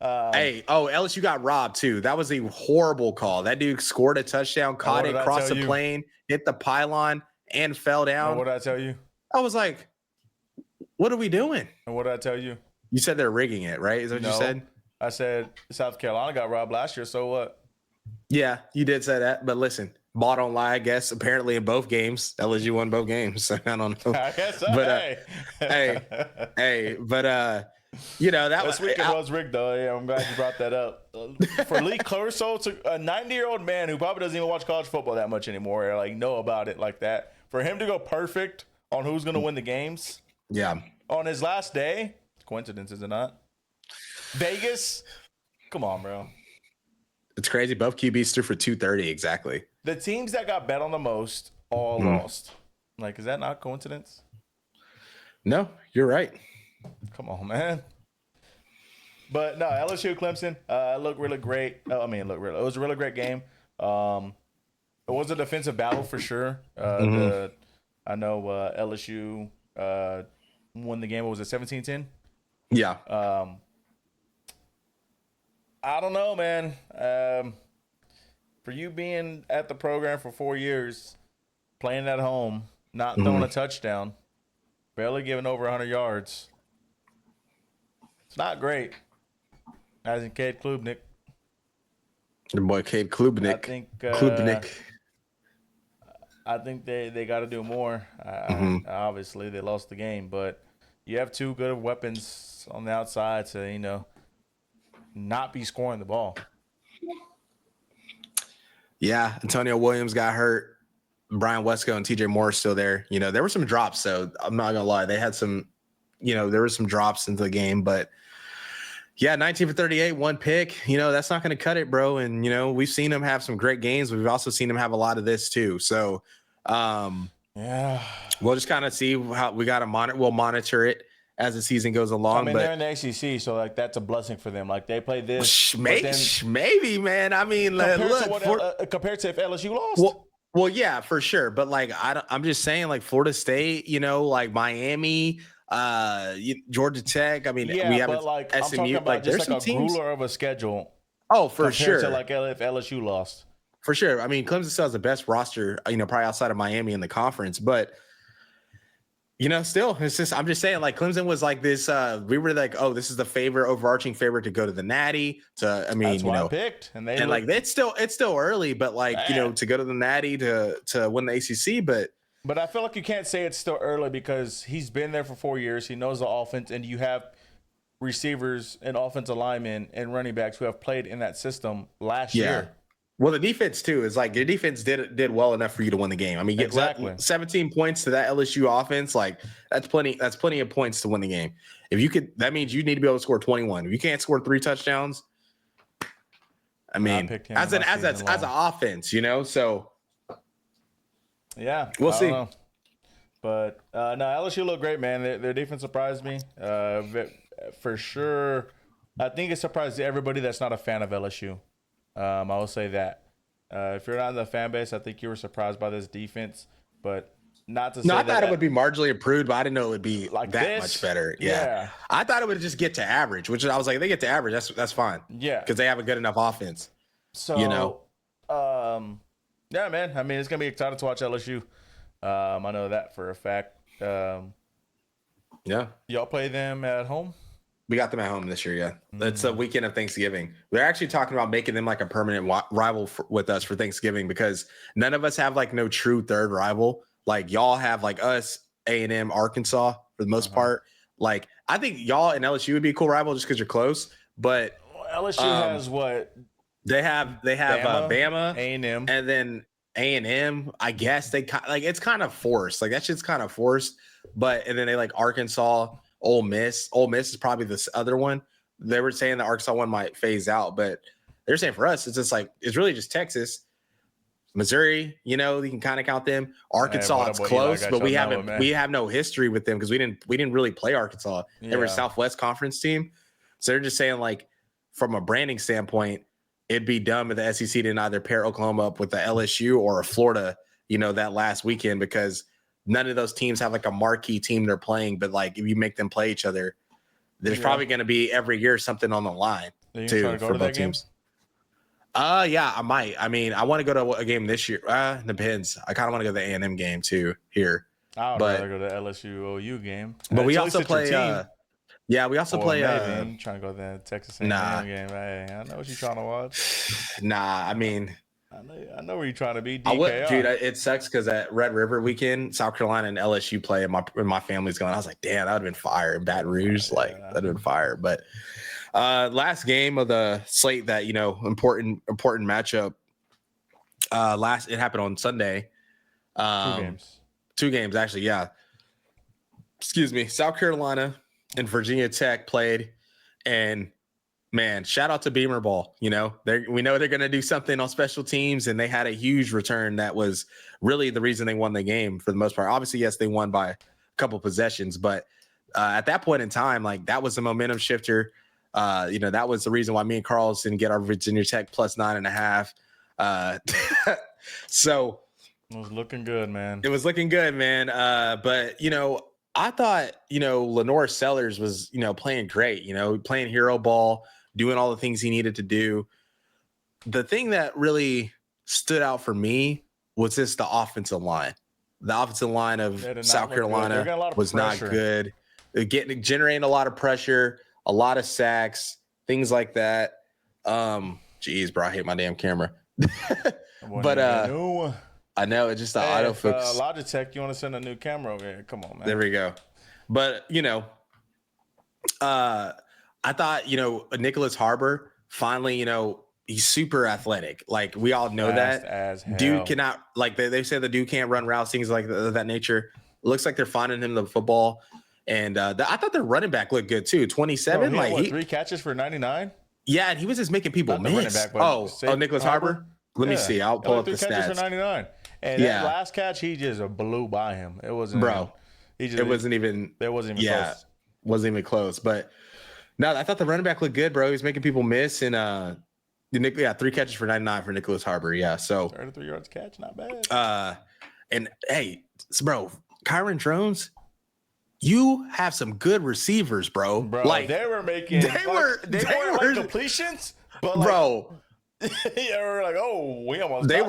LSU got robbed too. That was a horrible call. That dude scored a touchdown, caught it, crossed the plane, hit the pylon, and fell down. What did I tell you? I was like, what are we doing? And what did I tell you? You said they're rigging it, right? Is that what you said? I said South Carolina got robbed last year, so what? Yeah, you did say that. But listen, ball don't lie, I guess. Apparently in both games, LSU won both games. So I don't know. I guess so. But that this weekend was rigged, though. Yeah, I'm glad you brought that up. For Lee Clerso, a 90-year-old man who probably doesn't even watch college football that much anymore, or know about it like that, for him to go perfect on who's going to win the games, on his last day, coincidence, is it not? Vegas, come on, bro. It's crazy. Both QBs threw for 230 exactly. The teams that got bet on the most all lost. Is that not coincidence? No, you're right. Come on, man. But no, LSU Clemson looked really great. It was a really great game. It was a defensive battle for sure. I know LSU won the game. What was it, 17-10? Yeah. I don't know, man. For you being at the program for 4 years, playing at home, not throwing a touchdown, barely giving over 100 yards, it's not great. As in Cade Klubnik. Your boy Cade Klubnik. I think they got to do more. Obviously, they lost the game, but you have two good weapons on the outside to, not be scoring the ball. Yeah, Antonio Williams got hurt. Brian Wesco and TJ Moore still there. There were some drops, so I'm not gonna lie. They had some, there were some drops into the game, but yeah, 19 for 38, one pick. That's not gonna cut it, bro. And we've seen him have some great games. We've also seen him have a lot of this too. So yeah, we'll just kind of see how we got to monitor. We'll monitor it as the season goes along. They're in the ACC, so that's a blessing for them. They play this. Maybe, man. Compared to if LSU lost. Well, yeah, for sure. But I'm just saying, Florida State, Miami, Georgia Tech. We have SMU. I'm talking about there's just some a teams. ruler of a schedule. Oh, for sure. To if LSU lost. For sure. Clemson still has the best roster, probably outside of Miami in the conference, but. Still, it's just, I'm just saying, Clemson was this, we were this is the overarching favorite to go to the Natty. That's why I picked. It's still early, but to go to the Natty to win the ACC, But I feel like you can't say it's still early because he's been there for 4 years. He knows the offense, and you have receivers and offensive linemen and running backs who have played in that system last year. Well, the defense too is your defense did well enough for you to win the game. Exactly. 17 points to that LSU offense, that's plenty. That's plenty of points to win the game. That means you need to be able to score 21. If you can't score 3 touchdowns, as an offense, So yeah, we'll see. Know. But no, LSU looked great, man. Their defense surprised me for sure. I think it surprised everybody that's not a fan of LSU. I will say that. If you're not in the fan base, I think you were surprised by this defense, but not to say I thought it would be marginally improved, but I didn't know it would be that much better. Yeah. I thought it would just get to average, which I was like, they get to average. That's fine. Yeah. Because they have a good enough offense. So, yeah, man. It's going to be exciting to watch LSU. I know that for a fact. Yeah. Y'all play them at home? We got them at home this year, yeah. It's a weekend of Thanksgiving. They're actually talking about making them a permanent rival with us for Thanksgiving because none of us have no true third rival. Y'all have us, A&M, Arkansas for the most part. I think y'all and LSU would be a cool rival just because you're close. But LSU has what? They have Bama, A&M, and then A&M. I guess they it's kind of forced. That shit's kind of forced. But and then they Arkansas. Ole Miss is probably this other one. They were saying the Arkansas one might phase out, but they're saying for us, it's just it's really just Texas, Missouri, you can kind of count them. Arkansas, what it's about Eli close, got but y'all number, we have no history with them because we didn't really play Arkansas. They were a Southwest Conference team. So they're just saying, like, from a branding standpoint, it'd be dumb if the SEC didn't either pair Oklahoma up with the LSU or a Florida, that last weekend, because none of those teams have like a marquee team they're playing. But like, if you make them play each other, there's probably going to be every year something on the line too for both teams. Yeah, I might. I mean, I want to go to a game this year. Depends. I kind of want to go to the A&M game too here. I would rather go to the LSU OU game. But we also play. We also play. Maybe trying to go to the Texas A&M game. Hey, I know what you're trying to watch. Nah, I mean, I know where you're trying to be. DKR. Dude, it sucks because at Red River weekend, South Carolina and LSU play, and my family's going. I was like, damn, that would have been fire. In Baton Rouge, that'd have been fire. But last game of the slate, that important matchup. It happened on Sunday. 2 games actually. Yeah. Excuse me. South Carolina and Virginia Tech played, and man, shout out to Beamer Ball. We know they're going to do something on special teams, and they had a huge return that was really the reason they won the game for the most part. Obviously, yes, they won by a couple possessions, but at that point in time, like, that was a momentum shifter. That was the reason why me and Carlos didn't get our Virginia Tech plus 9.5. So it was looking good, man. But I thought, Lenore Sellers was, playing great, playing hero ball, doing all the things he needed to do. The thing that really stood out for me was just the offensive line. The offensive line of South Carolina was not good. Generating a lot of pressure, a lot of sacks, things like that. Geez, bro, I hate my damn camera. But I know, it's just the autofocus. Logitech, you want to send a new camera over here? Come on, man. There we go. But I thought Nicholas Harbor finally, he's super athletic. Like, we all know Fast that as hell. Dude cannot, like, they say the dude can't run routes, things like that nature. It looks like they're finding him the football. And I thought their running back looked good too. 27, he had 3 catches for 99. Yeah, and he was just making people miss. Nicholas Harbor. Let me see. I'll pull up the 3 catches for 99. And that last catch, he just blew by him. It wasn't, bro. It wasn't even close. Wasn't even close. But no, I thought the running back looked good, bro. He was making people miss, and 3 catches for 99 for Nicholas Harbor. Yeah, so 33 yards catch, not bad. And hey, bro, Kyron Drones, you have some good receivers, bro. Like, they were making they were like completions, but like, bro. Yeah, we're like, oh, we almost they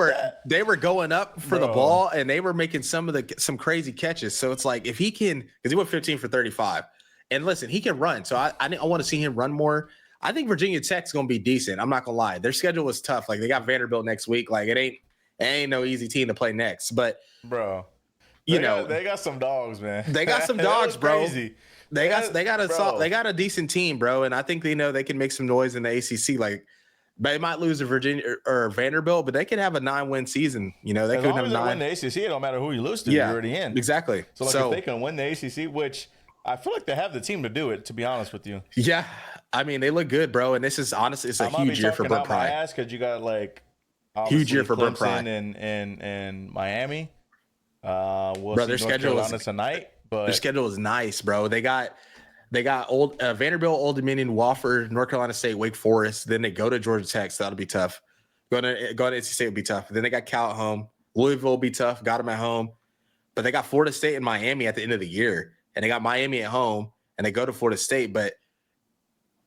were going up for the ball, and they were making some crazy catches. So it's like, if he can, because he went 15 for 35, and listen, he can run. So I want to see him run more. I think Virginia Tech's gonna be decent. I'm not gonna lie. Their schedule was tough. Like, they got Vanderbilt next week. Like, it ain't no easy team to play next. But bro, they got some dogs, man. They got some dogs, bro. Crazy. They got a decent team, bro. And I think they can make some noise in the ACC. Like, they might lose to Virginia or Vanderbilt, but they could have a 9-win season. They could have 9. Win the ACC. It don't matter who you lose to. You're already in. Exactly. So if they can win the ACC, which I feel like they have the team to do it, to be honest with you. Yeah, I mean, they look good, bro. And this is honestly, it's a huge year for Brent Pry. Because you got like huge year for Brent Pry and Miami. Bro, their schedule is tonight. But their schedule is nice, bro. They got old Vanderbilt, Old Dominion, Wofford, North Carolina State, Wake Forest. Then they go to Georgia Tech, so that'll be tough. Going to NC State will be tough. Then they got Cal at home. Louisville will be tough. Got them at home. But they got Florida State and Miami at the end of the year. And they got Miami at home, and they go to Florida State. But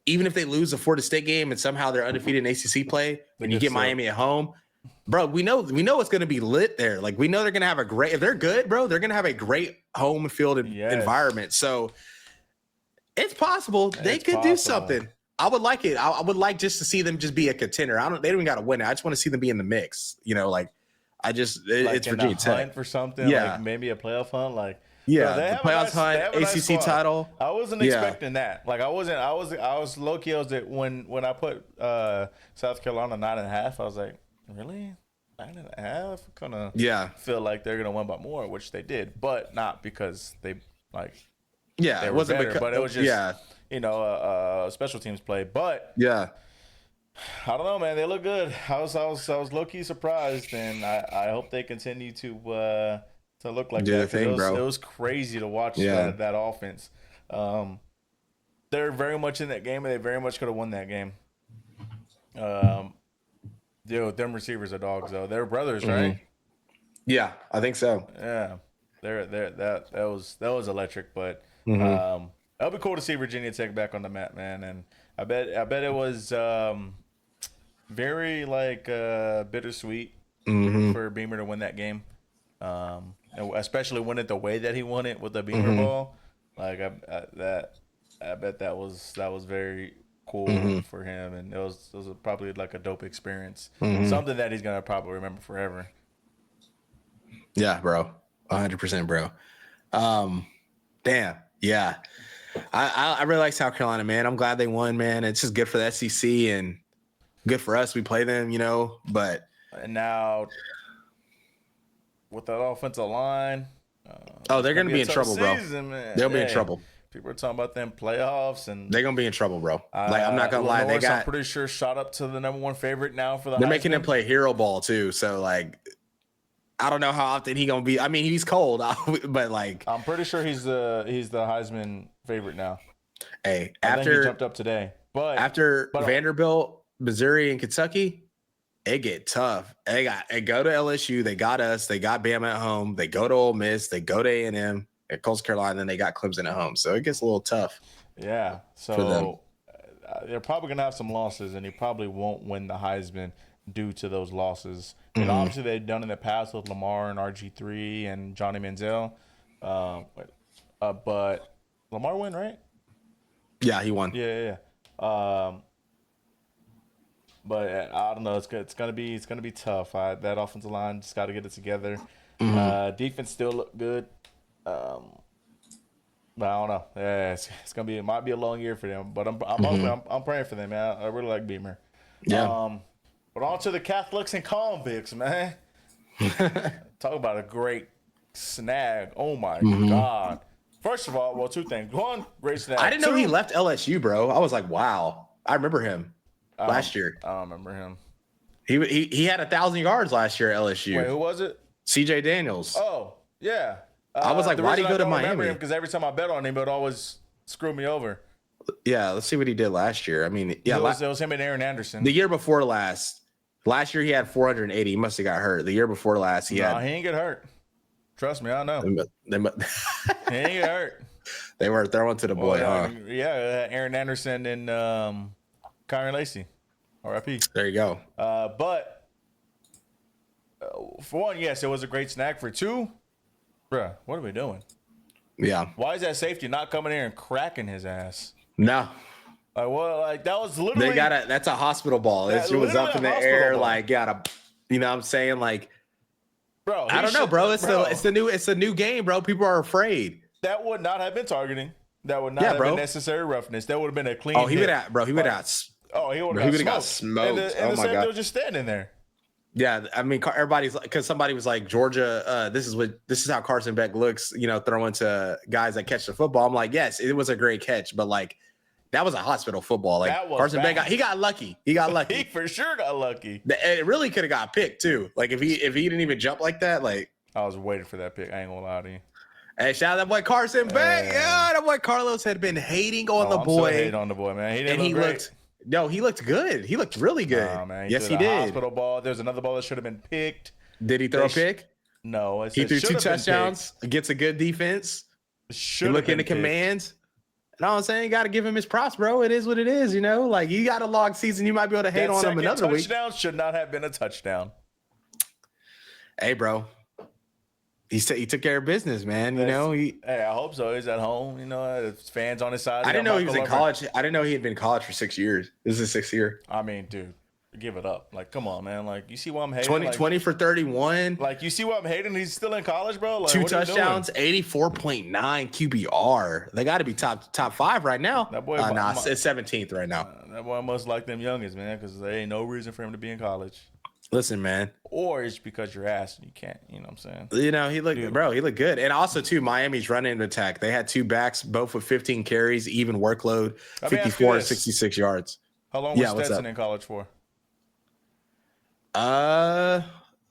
even if they lose a Florida State game and somehow they're undefeated in ACC play, and you get Miami at home, bro, we know it's going to be lit there. Like, we know they're going to have a great – if they're good, bro, they're going to have a great home field environment. So – it's possible they could do something. I would like it. I would like just to see them just be a contender. They don't even got to win it. I just want to see them be in the mix. It's Virginia Tech for something. Yeah, like maybe a playoff hunt. Like, the playoff hunt, ACC title. I wasn't expecting that. Like, I was low key. I was when I put South Carolina 9.5. I was like, really 9.5? Kind of feel like they're gonna win by more, which they did, but not because they like. Yeah, it wasn't better, but it was just special teams play. But I don't know, man. They look good. I was low key surprised, and I hope they continue to look like Do that the because thing, bro. it was crazy to watch Yeah. that offense. Um, they're very much in that game, and they very much could have won that game. Dude, them receivers are dogs though. They're brothers, right? Yeah, I think so. Yeah, that was electric. But Mm-hmm. it'll be cool to see Virginia Tech back on the map, man. And I bet it was very like bittersweet Mm-hmm. for Beamer to win that game, and especially win it the way that he won it with the Beamer Mm-hmm. ball. Like I bet that was very cool Mm-hmm. for him, and it was probably like a dope experience, Mm-hmm. something that he's gonna probably remember forever. Yeah, bro. 100%, bro. Damn. Yeah. I really like South Carolina, man. I'm glad they won, man. It's just good for the SEC and good for us. We play them, but And now with that offensive line, they're going to be in a tough trouble, bro. season, man. They'll be in Hey, trouble. People are talking about them playoffs, and They're going to be in trouble, bro. Like, I'm not going to lie. I'm pretty sure shot up to the number one favorite now for the They're Heisman. making him play hero ball too. So like, I don't know how often he going to be. I mean, he's cold, but like, I'm pretty sure he's the Heisman favorite now. hey, I think he after jumped up today, but Vanderbilt, Missouri, and Kentucky, it get tough. They go to LSU. They got us. They got Bama at home. They go to Ole Miss. They go to A&M at Coastal Carolina. Then they got Clemson at home. So it gets a little tough. yeah. for them. So they're probably gonna have some losses, and he probably won't win the Heisman due to those losses. And obviously they've done in the past with Lamar and RG3 and Johnny Manziel. But Lamar win, right? Yeah, he won. Yeah. But I don't know. It's gonna be tough. That offensive line just got to get it together. Defense still look good. But I don't know. Yeah, it's gonna be. It might be a long year for them. But I'm praying for them, man. I really like Beamer. Yeah. But on to the Catholics and convicts, man. Talk about a great snag. Oh my God. First of all, well, two things. One, great snag. I didn't know he left LSU, bro. I was like, wow. I remember him last year. I don't remember him. He had 1,000 yards last year at LSU. Wait, who was it? CJ Daniels. Oh, yeah. I was like, why'd he go to Miami? Because every time I bet on him, it would always screw me over. Yeah, let's see what he did last year. I mean, yeah, it was him and Aaron Anderson. the year before last. Last year he had 480. He must have got hurt. The year before last he he ain't get hurt. Trust me, I know. They He ain't get hurt. they were throwing to the boy, huh? Yeah, Aaron Anderson and Kyron Lacey, R.I.P. There you go. But for one, yes, it was a great snag. For two, bruh, what are we doing? Yeah. Why is that safety not coming in and cracking his ass? No. Like that was literally. They got that's a hospital ball. It was literally up in a the hospital air, ball. like you know what I'm saying? Like, bro. I don't know, bro. It's the new game, bro. People are afraid. That would not have been targeting. That would not have been necessary roughness. That would have been a clean. Oh, he would have, bro. He would have. Oh, he would have got smoked. And the safety was just standing there. Yeah, I mean, everybody's like, because somebody was like, Georgia, this is how Carson Beck looks, throwing to guys that catch the football. I'm like, yes, it was a great catch, but like, that was a hospital football. Like Carson Beck got lucky. He got lucky. He for sure got lucky. It really could have got picked too. Like if he didn't even jump like that, like I was waiting for that pick. I ain't gonna lie to you. Hey, shout out that boy Carson Beck. Yeah, that boy Carlos had been hating on the boy. Hating on the boy, man. He looked good. He looked really good. Nah, man. Yes, he did. Hospital ball. There's another ball that should have been picked. Did he throw a pick? No. He threw 2 touchdowns. Gets a good defense. Should look into commands. And all I'm saying, you got to give him his props, bro. It is what it is, Like, you got a long season. You might be able to hate on him another week. Touchdown should not have been a touchdown. Hey, bro. He took care of business, man. Hey, I hope so. He's at home. His fans on his side. I didn't know he was in college. I didn't know he had been in college for 6 years. This is his 6th year. I mean, dude, give it up. Like, come on, man. Like, you see why I'm hating? 20 for 31. Like, you see why I'm hating? He's still in college, bro. Like, 2 touchdowns, 84.9 QBR. They got to be top 5 right now. That boy, it's 17th right now. That boy must like them youngins, man, because there ain't no reason for him to be in college. Listen, man. Or it's because you're ass and you can't. You know what I'm saying? He looked good. And also, too, Miami's running attack. They had 2 backs, both with 15 carries, even workload, 54 and 66 yards. How long was Yeah, what's Stetson up? in college for?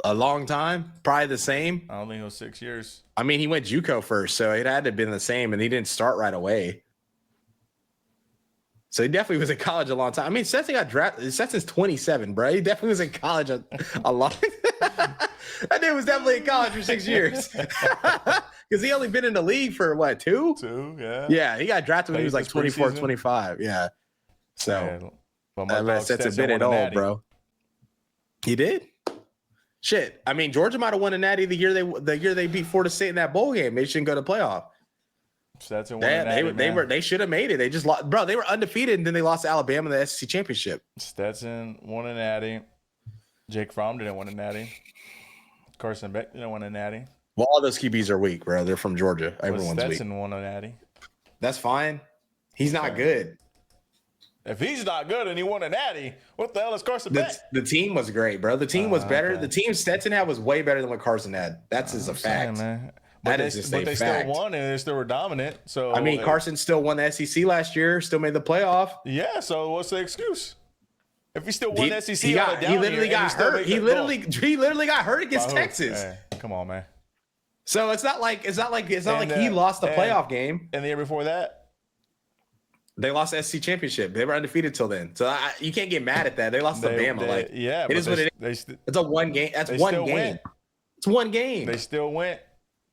A long time, probably the same. I don't think it was 6 years. I mean, he went JUCO first, so it had to have been the same, and he didn't start right away. So he definitely was in college a long time. I mean, Stetson got drafted. Stetson's 27, bro. He definitely was in college a long. That dude was definitely in college for 6 years. Because he only been in the league for what, 2? 2, yeah. Yeah, he got drafted when he was like This 24, preseason. 25. Yeah. So Yeah. But my dog Stetson Stetson been it won a all, natty. bro. He did. Shit. I mean, Georgia might have won a natty the year they beat Florida State in that bowl game. They shouldn't go to playoff. Stetson won a natty, They should have made it. They just lost, bro. They were undefeated, and then they lost to Alabama in the SEC championship. Stetson won a natty. Jake Fromm didn't win a natty. Carson Beck didn't win a natty. Well, all those QBs are weak, bro. They're from Georgia. Everyone's Stetson weak. won a natty. That's fine. He's not good. If he's not good and he won a natty, what the hell is Carson Beck? The team was great, bro. The team was better. Okay. The team Stetson had was way better than what Carson had. That's just a fact. Man. That But is just a they fact. still won and they still were dominant. So I mean, Carson still won the SEC last year. Still made the playoff. Yeah. So what's the excuse? If he still won the SEC, He literally got hurt. He literally got hurt against Texas. Hey, come on, man. So it's not like And, he lost the playoff game. And the year before that, They lost the SEC championship. They were undefeated till then. So you can't get mad at that. They lost to Bama. yeah, it is what it is. It's a one game. That's one game. Went. It's one game. They still went.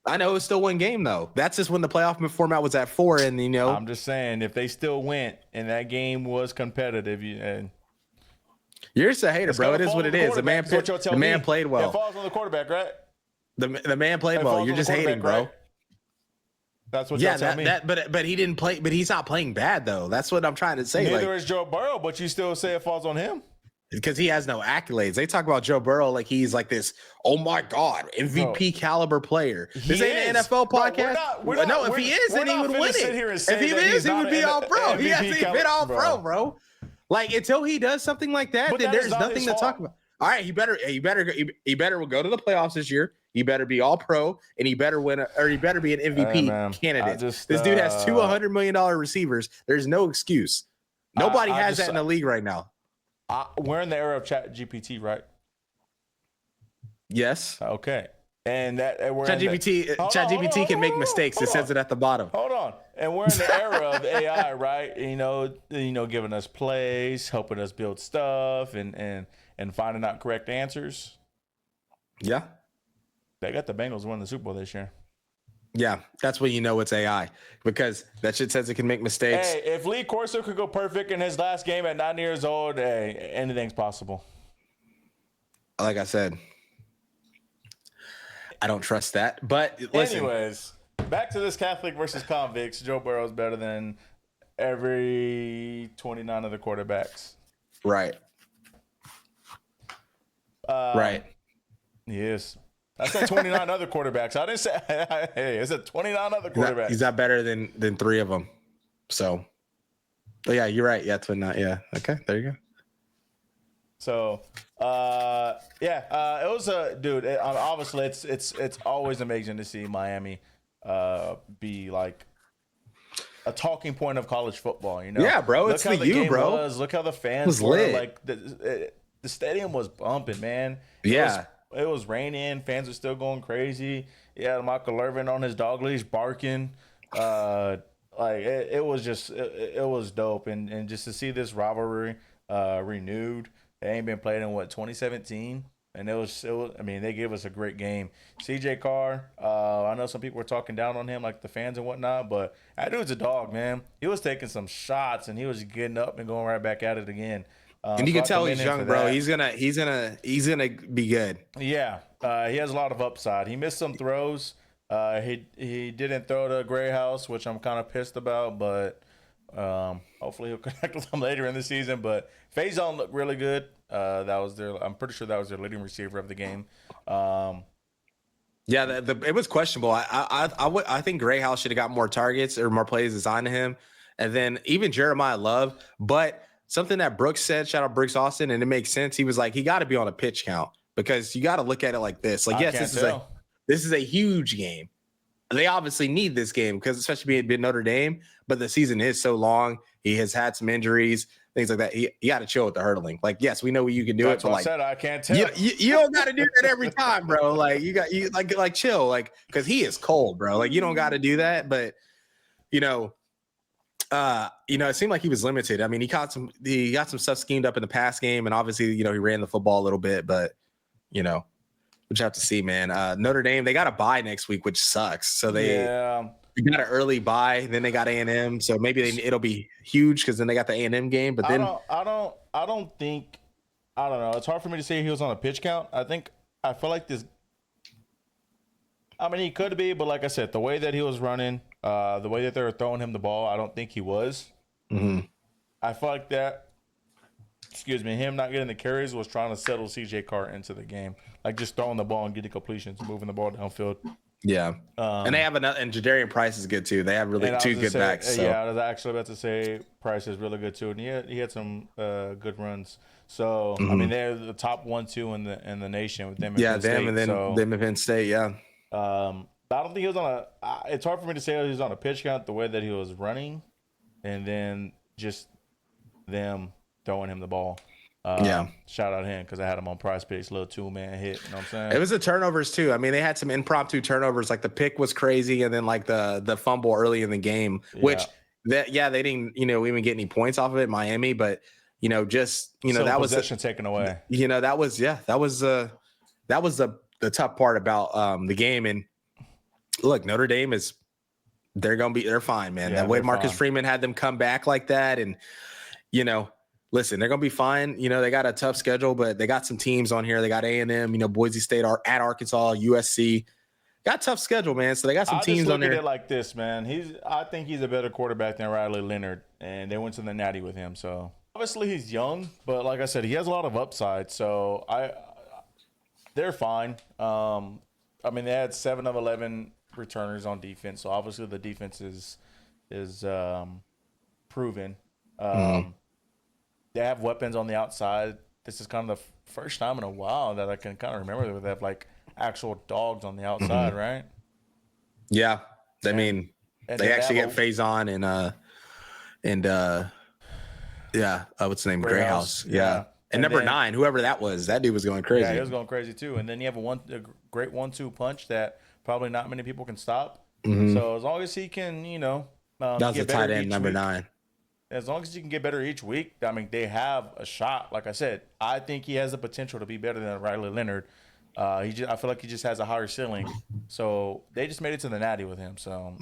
I know it's still one game though. That's just when the playoff format was at 4, and I'm just saying, if they still went and that game was competitive, you're just a hater, bro. It is what it is. The man played well. It falls on the quarterback, right? The man played well. You're just hating, bro. Right? That's what y'all tell me. But he didn't play. But he's not playing bad though. That's what I'm trying to say. Neither is Joe Burrow, but you still say it falls on him because he has no accolades. They talk about Joe Burrow like he's like this. Oh my God, MVP caliber player. This ain't an NFL podcast. No, if he is, then he would win it. If he is, he would be all pro. He hasn't been all pro, bro. Like until he does something like that, then there's nothing to talk about. All right, he better go to the playoffs this year. He better be all pro, and he better win, or he better be an MVP candidate. This dude has 2 $100 million receivers. There's no excuse. Nobody has that in the league right now. We're in the era of Chat GPT, right? Yes. Okay. And Chat GPT can make mistakes. It says it at the bottom. Hold on. And we're in the era of AI, right? Giving us plays, helping us build stuff, and finding out correct answers. Yeah. They got the Bengals winning the Super Bowl this year. Yeah, that's when you know it's AI, because that shit says it can make mistakes. Hey, if Lee Corso could go perfect in his last game at 9 years old, hey, anything's possible. Like I said, I don't trust that. But listen. Anyways, back to this Catholic versus convicts. Joe Burrow's better than every 29 other quarterbacks. Right. Right. He is. I said 29 other quarterbacks. I didn't say, hey, I said 29 other quarterbacks. He's not better than 3 of them. So, but yeah, you're right. Yeah, 29. Yeah. Okay, there you go. So, it was obviously it's always amazing to see Miami be like a talking point of college football, you know? Yeah, bro. It's the U, bro. Look how the fans were. Like the stadium was bumping, man. It was raining. Fans were still going crazy. Yeah, Michael Irvin on his dog leash barking. It was dope, and just to see this rivalry renewed. They ain't been played in 2017, and it was. I mean, they gave us a great game. CJ Carr. I know some people were talking down on him, like the fans and whatnot, but that dude's a dog, man. He was taking some shots, and he was getting up and going right back at it again. And you can tell he's young, bro. He's gonna be good. Yeah, he has a lot of upside. He missed some throws. He didn't throw to Gray House, which I'm kind of pissed about, but hopefully he'll connect with them later in the season. But Faison looked really good. I'm pretty sure that was their leading receiver of the game. It was questionable. I think Gray House should have got more targets or more plays assigned to him, and then even Jeremiah Love, but. Something that Brooks said, shout out Brooks Austin, and it makes sense. He was like, he got to be on a pitch count because you got to look at it like this. Like, yes, this is a huge game. They obviously need this game because especially being Notre Dame, but the season is so long. He has had some injuries. things like that. You got to chill with the hurdling. Like, yes, we know you can do That's it, but what like, I said, I can't tell. you don't got to do that every time, bro. Like, you like chill, like, because he is cold, bro. Like, you don't got to do that, but it seemed like he was limited. I mean, he got some stuff schemed up in the pass game, and obviously, he ran the football a little bit, but we just have to see, man. Notre Dame, they got a bye next week, which sucks. So they got an early bye, then they got A&M, so maybe it'll be huge because then they got the A&M game. But then I don't know. It's hard for me to say he was on a pitch count. I feel like this. I mean, he could be, but like I said, the way that he was running, the way that they were throwing him the ball, I don't think he was. Mm-hmm. I feel like that. Excuse me, him not getting the carries was trying to settle CJ Carr into the game, like just throwing the ball and getting completions, moving the ball downfield. Yeah, and they have and Jadarian Price is good too. They have really two good backs. So. Yeah, I was actually about to say Price is really good too, and he had some good runs. So I mean, they're the top 1-2 in the nation with them. Yeah, them and then them and Penn State. Yeah. I don't think he was on a. It's hard for me to say he was on a pitch count the way that he was running, and then just them throwing him the ball. Shout out him because I had him on Prize Picks, little 2-man hit. You know what I'm saying? It was the turnovers too. I mean, they had some impromptu turnovers. Like the pick was crazy, and then like the fumble early in the game, which they didn't even get any points off of it, Miami. But just that was possession taken away. That was the tough part about the game. And look, Notre Dame they're fine, man. That way Marcus Freeman had them come back like that, and listen, they're gonna be fine. They got a tough schedule, but they got some teams on here. They got A&M, Boise State at Arkansas, USC. Got a tough schedule, man. So they got some teams on there. I just look at it like this, man. I think he's a better quarterback than Riley Leonard, and they went to the Natty with him. So obviously he's young, but like I said, he has a lot of upside. So they're fine. I mean, they had 7 of 11 returners on defense, so obviously the defense is proven. They have weapons on the outside. This is kind of the first time in a while that I can kind of remember that they have like actual dogs on the outside, right? Yeah, I mean, they actually get Faison and what's the name? Greyhouse. Yeah. And number 9, whoever that was, that dude was going crazy. Yeah, he was going crazy too. And then you have a great 1-2 punch that probably not many people can stop. So as long as he can, that's a tight end, number 9. As long as he can get better each week, I mean, they have a shot. Like I said, I think he has the potential to be better than Riley Leonard. I feel like he just has a higher ceiling. So they just made it to the Natty with him. So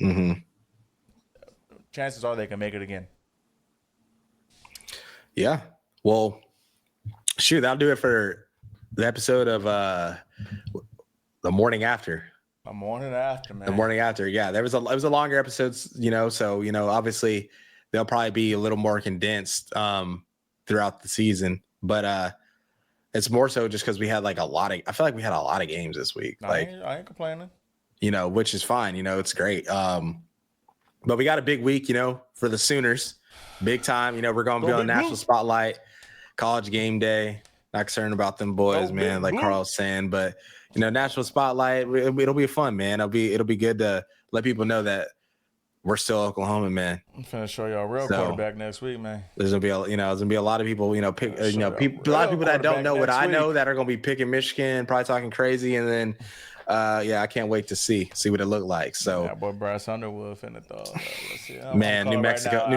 chances are they can make it again. Yeah. Well, shoot, that'll do it for the episode of the morning after. The morning after, man. The morning after, yeah. It was a longer episode, so obviously they'll probably be a little more condensed throughout the season. But it's more so just because we had I feel like we had a lot of games this week. I ain't complaining. Which is fine. It's great. But we got a big week, for the Sooners. Big time. We're going to be on National Spotlight, College Game Day. Not concerned about them boys, man, like Carl's saying. But, National Spotlight, it'll be fun, man. It'll be good to let people know that we're still Oklahoma, man. I'm finna show y'all a real quarterback next week, man. There's gonna be a lot of people, a lot of people that don't know what I know that are gonna be picking Michigan, probably talking crazy, and then, I can't wait to see what it looked like. So, yeah, boy, Bryce Underwood finna throw. Let's see. Man, New Mexico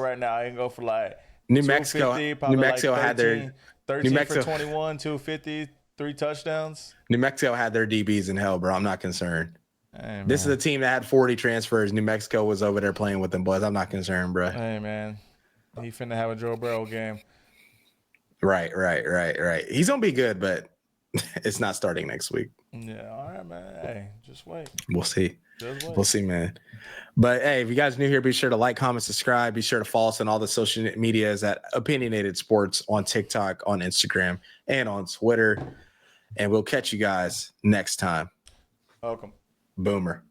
right now. I can go for like New Mexico had their 13 for 21, 250, 3 touchdowns. New Mexico had their DBs in hell, bro. I'm not concerned. Hey, this is a team that had 40 transfers. New Mexico was over there playing with them boys. I'm not concerned, bro. Hey, man. He finna have a Joe Burrow game. Right. He's going to be good, but it's not starting next week. Yeah, all right, man. Hey, just wait. We'll see. We'll see, man. But, hey, if you guys are new here, be sure to like, comment, subscribe. Be sure to follow us on all the social medias at Opinionated Sports on TikTok, on Instagram, and on Twitter. And we'll catch you guys next time. Welcome. Boomer.